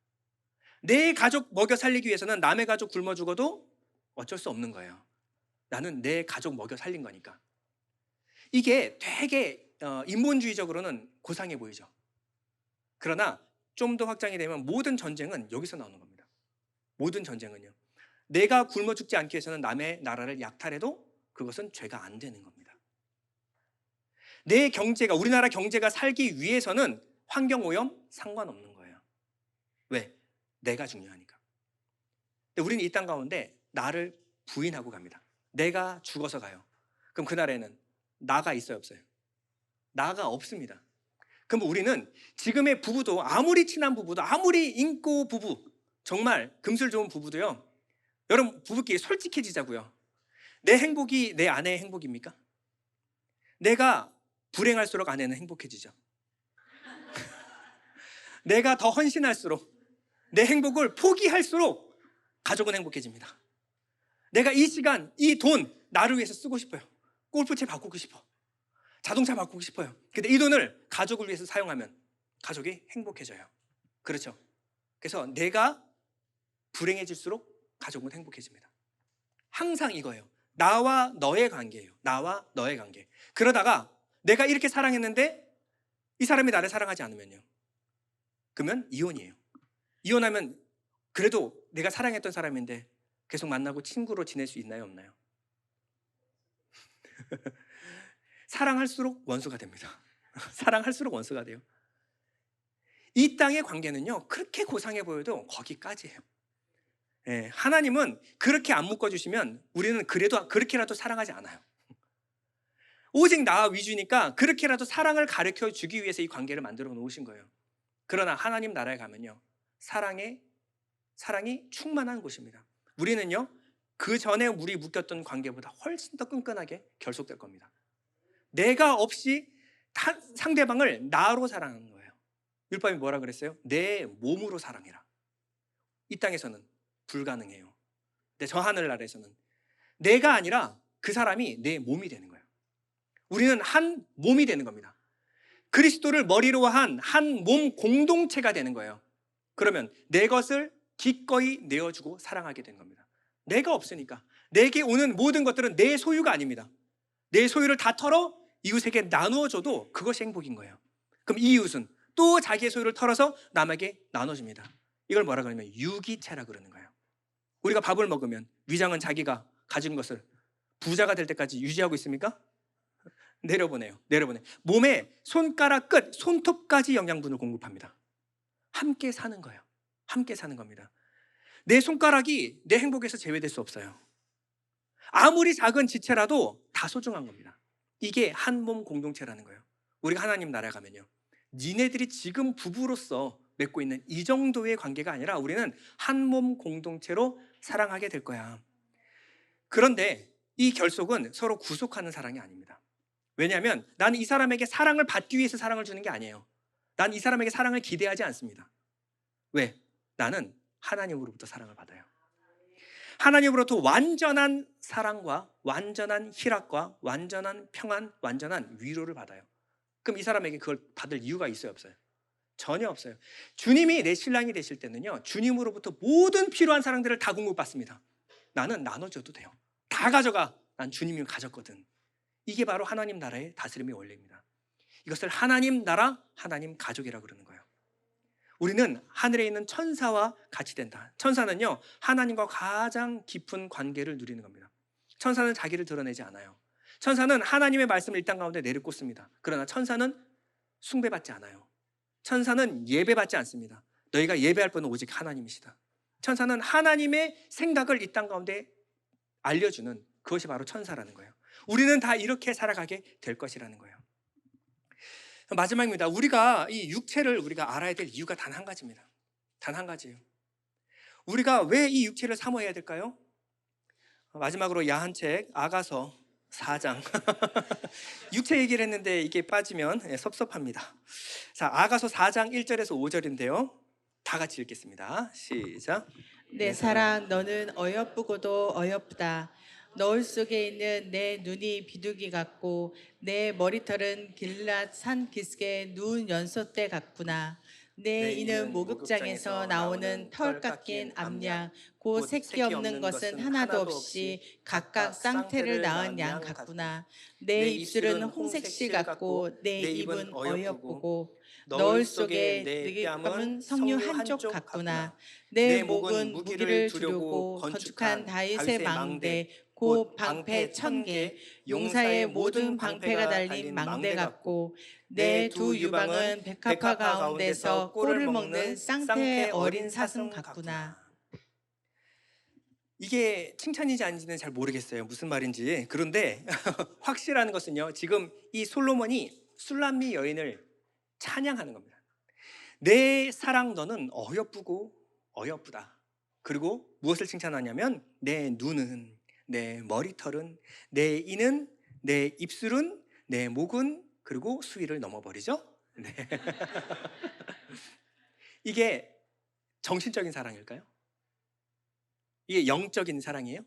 내 가족 먹여 살리기 위해서는 남의 가족 굶어 죽어도 어쩔 수 없는 거예요. 나는 내 가족 먹여 살린 거니까. 이게 되게 인본주의적으로는 고상해 보이죠. 그러나 좀 더 확장이 되면 모든 전쟁은 여기서 나오는 겁니다. 모든 전쟁은요. 내가 굶어 죽지 않기 위해서는 남의 나라를 약탈해도 그것은 죄가 안 되는 겁니다. 내 경제가, 우리나라 경제가 살기 위해서는 환경오염 상관없는 거예요. 왜? 내가 중요하니까. 근데 우리는 이 땅 가운데 나를 부인하고 갑니다. 내가 죽어서 가요. 그럼 그날에는 나가 있어요, 없어요? 나가 없습니다. 그럼 우리는 지금의 부부도, 아무리 친한 부부도, 아무리 인고 부부, 정말 금술 좋은 부부도요, 여러분 부부끼리 솔직해지자고요. 내 행복이 내 아내의 행복입니까? 내가 불행할수록 아내는 행복해지죠. 내가 더 헌신할수록, 내 행복을 포기할수록 가족은 행복해집니다. 내가 이 시간, 이 돈 나를 위해서 쓰고 싶어요. 골프채 바꾸고 싶어. 자동차 바꾸고 싶어요. 근데 이 돈을 가족을 위해서 사용하면 가족이 행복해져요. 그렇죠? 그래서 내가 불행해질수록 가족은 행복해집니다. 항상 이거예요. 나와 너의 관계예요. 나와 너의 관계. 그러다가 내가 이렇게 사랑했는데 이 사람이 나를 사랑하지 않으면요, 그러면 이혼이에요. 이혼하면 그래도 내가 사랑했던 사람인데 계속 만나고 친구로 지낼 수 있나요, 없나요? 사랑할수록 원수가 됩니다. 사랑할수록 원수가 돼요. 이 땅의 관계는요, 그렇게 고상해 보여도 거기까지예요. 예, 하나님은 그렇게 안 묶어주시면 우리는 그래도 그렇게라도 사랑하지 않아요. 오직 나 위주니까 그렇게라도 사랑을 가르쳐 주기 위해서 이 관계를 만들어 놓으신 거예요. 그러나 하나님 나라에 가면요, 사랑이 충만한 곳입니다. 우리는요, 그 전에 우리 묶였던 관계보다 훨씬 더 끈끈하게 결속될 겁니다. 내가 없이 상대방을 나로 사랑하는 거예요. 율법이 뭐라 그랬어요? 내 몸으로 사랑해라. 이 땅에서는 불가능해요. 근데 저 하늘나라에서는 내가 아니라 그 사람이 내 몸이 되는 거예요. 우리는 한 몸이 되는 겁니다. 그리스도를 머리로 한 한 몸 공동체가 되는 거예요. 그러면 내 것을 기꺼이 내어주고 사랑하게 되는 겁니다. 내가 없으니까 내게 오는 모든 것들은 내 소유가 아닙니다. 내 소유를 다 털어 이웃에게 나누어줘도 그것이 행복인 거예요. 그럼 이 이웃은 또 자기의 소유를 털어서 남에게 나눠줍니다. 이걸 뭐라 그러냐면 유기체라 그러는 거예요. 우리가 밥을 먹으면 위장은 자기가 가진 것을 부자가 될 때까지 유지하고 있습니까? 내려보내요. 몸에 손가락 끝, 손톱까지 영양분을 공급합니다. 함께 사는 거예요. 함께 사는 겁니다. 내 손가락이 내 행복에서 제외될 수 없어요. 아무리 작은 지체라도 다 소중한 겁니다. 이게 한 몸 공동체라는 거예요. 우리가 하나님 나라에 가면요, 니네들이 지금 부부로서 맺고 있는 이 정도의 관계가 아니라 우리는 한 몸 공동체로 사랑하게 될 거야. 그런데 이 결속은 서로 구속하는 사랑이 아닙니다. 왜냐하면 나는 이 사람에게 사랑을 받기 위해서 사랑을 주는 게 아니에요. 난 이 사람에게 사랑을 기대하지 않습니다. 왜? 나는 하나님으로부터 사랑을 받아요. 하나님으로부터 완전한 사랑과 완전한 희락과 완전한 평안, 완전한 위로를 받아요. 그럼 이 사람에게 그걸 받을 이유가 있어요, 없어요? 전혀 없어요. 주님이 내 신랑이 되실 때는요, 주님으로부터 모든 필요한 사랑들을 다 공급받습니다. 나는 나눠줘도 돼요. 다 가져가. 난 주님이 가졌거든. 이게 바로 하나님 나라의 다스림의 원리입니다. 이것을 하나님 나라, 하나님 가족이라고 그러는 거예요. 우리는 하늘에 있는 천사와 같이 된다. 천사는요, 하나님과 가장 깊은 관계를 누리는 겁니다. 천사는 자기를 드러내지 않아요. 천사는 하나님의 말씀을 이 땅 가운데 내려꽂습니다. 그러나 천사는 숭배받지 않아요. 천사는 예배받지 않습니다. 너희가 예배할 분은 오직 하나님이시다. 천사는 하나님의 생각을 이 땅 가운데 알려주는, 그것이 바로 천사라는 거예요. 우리는 다 이렇게 살아가게 될 것이라는 거예요. 마지막입니다. 우리가 이 육체를 우리가 알아야 될 이유가 단 한 가지입니다. 단 한 가지예요. 우리가 왜 이 육체를 사모해야 될까요? 마지막으로 야한 책 아가서 4장. 육체 얘기를 했는데 이게 빠지면 섭섭합니다. 자, 아가서 4장 1절에서 5절인데요. 다 같이 읽겠습니다. 시작. 내 사랑 너는 어여쁘고도 어여쁘다. 너울 속에 있는 내 눈이 비둘기 같고 내 머리털은 길랏 산 기슭에 누운 연소떼 같구나. 내 이는 목욕장에서 나오는 털 깎인 암양 곧 새끼 없는 것은 하나도 없이 각각 쌍태를 낳은 양 같구나. 내 입술은 홍색실 같고 내 입은 어여쁘고 너울 속에 내 뺨은 석류 한쪽 같구나. 내 목은 무기를 두려고 건축한 다윗의 망대 곧 방패 1000개 용사의 모든 방패가 달린 망대 같고 내 두 유방은 백합화 가운데서 꿀을 먹는 쌍태 어린 사슴 같구나. 이게 칭찬인지 아닌지는 잘 모르겠어요. 무슨 말인지. 그런데 확실한 것은요. 지금 이 솔로몬이 술람미 여인을 찬양하는 겁니다. 내 사랑 너는 어여쁘고 어여쁘다. 그리고 무엇을 칭찬하냐면 내 눈은, 내 머리털은, 내 이는, 내 입술은, 내 목은, 그리고 수위를 넘어버리죠. 네. 이게 정신적인 사랑일까요? 이게 영적인 사랑이에요?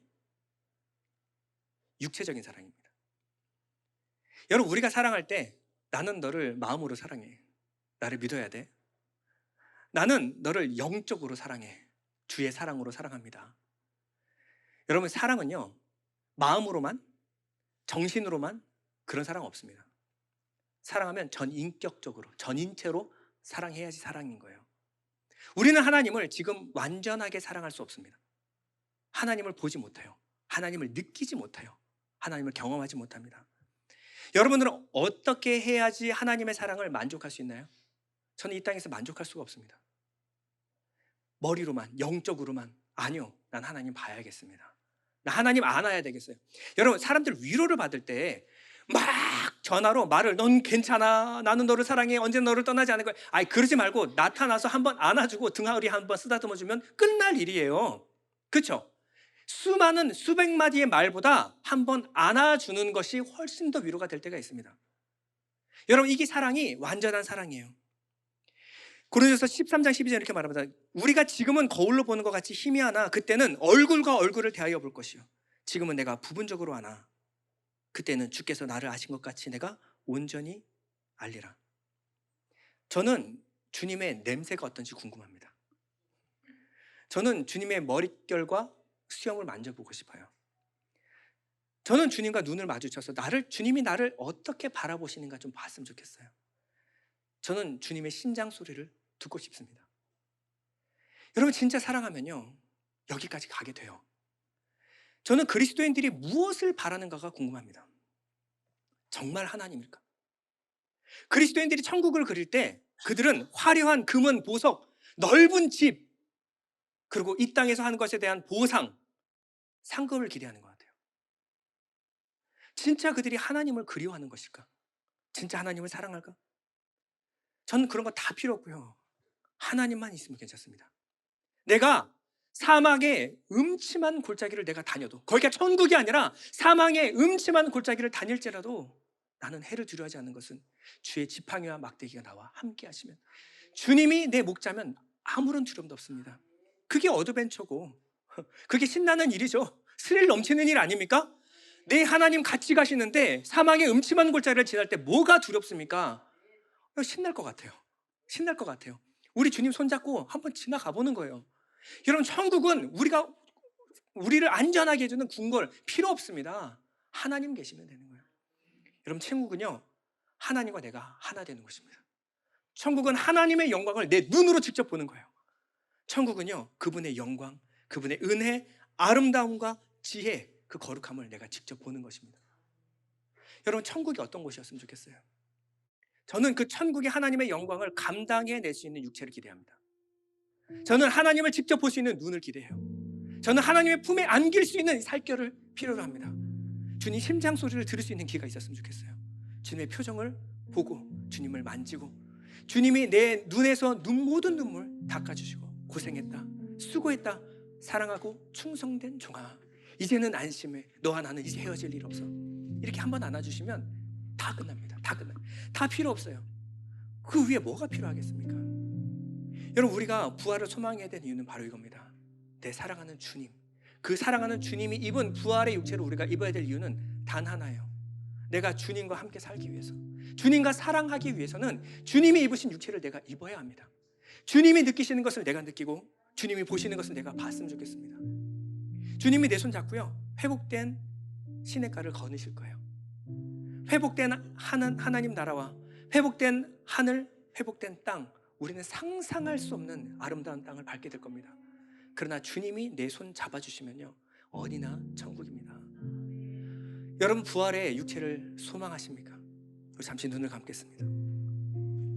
육체적인 사랑입니다. 여러분, 우리가 사랑할 때 나는 너를 마음으로 사랑해. 나를 믿어야 돼. 나는 너를 영적으로 사랑해. 주의 사랑으로 사랑합니다. 여러분, 사랑은요, 마음으로만, 정신으로만 그런 사랑 없습니다. 사랑하면 전인격적으로, 전인체로 사랑해야지 사랑인 거예요. 우리는 하나님을 지금 완전하게 사랑할 수 없습니다. 하나님을 보지 못해요. 하나님을 느끼지 못해요. 하나님을 경험하지 못합니다. 여러분들은 어떻게 해야지 하나님의 사랑을 만족할 수 있나요? 저는 이 땅에서 만족할 수가 없습니다. 머리로만, 영적으로만. 아니요, 난 하나님 봐야겠습니다. 나 하나님 안아야 되겠어요. 여러분, 사람들 위로를 받을 때 막 전화로 말을 넌 괜찮아, 나는 너를 사랑해, 언제나 너를 떠나지 않을 거야. 아이, 그러지 말고 나타나서 한번 안아주고 등하리 한번 쓰다듬어주면 끝날 일이에요. 그렇죠? 수많은 수백 마디의 말보다 한번 안아주는 것이 훨씬 더 위로가 될 때가 있습니다. 여러분, 이게 사랑이 완전한 사랑이에요. 고린도서 13장 12절 이렇게 말합니다. 우리가 지금은 거울로 보는 것 같이 희미하나 그때는 얼굴과 얼굴을 대하여 볼 것이요. 지금은 내가 부분적으로 아나 그때는 주께서 나를 아신 것 같이 내가 온전히 알리라. 저는 주님의 냄새가 어떤지 궁금합니다. 저는 주님의 머릿결과 수염을 만져보고 싶어요. 저는 주님과 눈을 마주쳐서 주님이 나를 어떻게 바라보시는가 좀 봤으면 좋겠어요. 저는 주님의 심장 소리를 듣고 싶습니다. 여러분, 진짜 사랑하면요, 여기까지 가게 돼요. 저는 그리스도인들이 무엇을 바라는가가 궁금합니다. 정말 하나님일까? 그리스도인들이 천국을 그릴 때 그들은 화려한 금은 보석, 넓은 집, 그리고 이 땅에서 하는 것에 대한 보상, 상급을 기대하는 것 같아요. 진짜 그들이 하나님을 그리워하는 것일까? 진짜 하나님을 사랑할까? 저는 그런 거 다 필요 없고요. 하나님만 있으면 괜찮습니다. 내가 사망의 음침한 골짜기를 내가 다녀도, 거기가 천국이 아니라 사망의 음침한 골짜기를 다닐지라도 나는 해를 두려워하지 않는 것은 주의 지팡이와 막대기가 나와 함께 하시면, 주님이 내 목자면 아무런 두려움도 없습니다. 그게 어드벤처고 그게 신나는 일이죠. 스릴 넘치는 일 아닙니까? 내 하나님 같이 가시는데 사망의 음침한 골짜기를 지날 때 뭐가 두렵습니까? 신날 것 같아요. 신날 것 같아요. 우리 주님 손잡고 한번 지나가 보는 거예요. 여러분, 천국은 우리를 안전하게 해주는 궁궐 필요 없습니다. 하나님 계시면 되는 거예요. 여러분, 천국은요, 하나님과 내가 하나 되는 것입니다. 천국은 하나님의 영광을 내 눈으로 직접 보는 거예요. 천국은요, 그분의 영광, 그분의 은혜, 아름다움과 지혜, 그 거룩함을 내가 직접 보는 것입니다. 여러분, 천국이 어떤 곳이었으면 좋겠어요? 저는 그 천국의 하나님의 영광을 감당해낼 수 있는 육체를 기대합니다. 저는 하나님을 직접 볼 수 있는 눈을 기대해요. 저는 하나님의 품에 안길 수 있는 살결을 필요로 합니다. 주님 심장 소리를 들을 수 있는 귀가 있었으면 좋겠어요. 주님의 표정을 보고 주님을 만지고 주님이 내 눈에서 모든 눈물 닦아주시고 고생했다, 수고했다, 사랑하고 충성된 종아, 이제는 안심해. 너와 나는 이제 헤어질 일 없어. 이렇게 한번 안아주시면 다 끝납니다. 다 끝나요. 다 필요 없어요. 그 위에 뭐가 필요하겠습니까? 여러분, 우리가 부활을 소망해야 되는 이유는 바로 이겁니다. 내 사랑하는 주님, 그 사랑하는 주님이 입은 부활의 육체를 우리가 입어야 될 이유는 단 하나예요. 내가 주님과 함께 살기 위해서, 주님과 사랑하기 위해서는 주님이 입으신 육체를 내가 입어야 합니다. 주님이 느끼시는 것을 내가 느끼고 주님이 보시는 것을 내가 봤으면 좋겠습니다. 주님이 내 손 잡고요, 회복된 시냇가를 거니실 거예요. 회복된 하나님 나라와 회복된 하늘, 회복된 땅, 우리는 상상할 수 없는 아름다운 땅을 밟게 될 겁니다. 그러나 주님이 내 손 잡아주시면요, 어디나 천국입니다. 여러분, 부활의 육체를 소망하십니까? 우리 잠시 눈을 감겠습니다.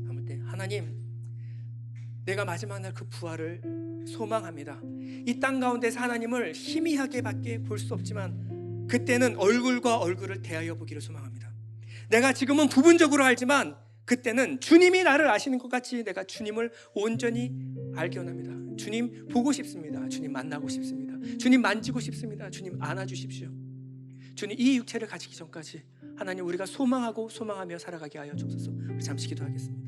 감을 때, 하나님, 내가 마지막 날 그 부활을 소망합니다. 이 땅 가운데서 하나님을 희미하게 밖에 볼 수 없지만 그때는 얼굴과 얼굴을 대하여 보기를 소망합니다. 내가 지금은 부분적으로 알지만 그때는 주님이 나를 아시는 것 같이 내가 주님을 온전히 알기 원합니다. 주님 보고 싶습니다. 주님 만나고 싶습니다. 주님 만지고 싶습니다. 주님 안아주십시오. 주님, 이 육체를 가지기 전까지 하나님, 우리가 소망하고 소망하며 살아가게 하여 주옵소서. 우리 잠시 기도하겠습니다.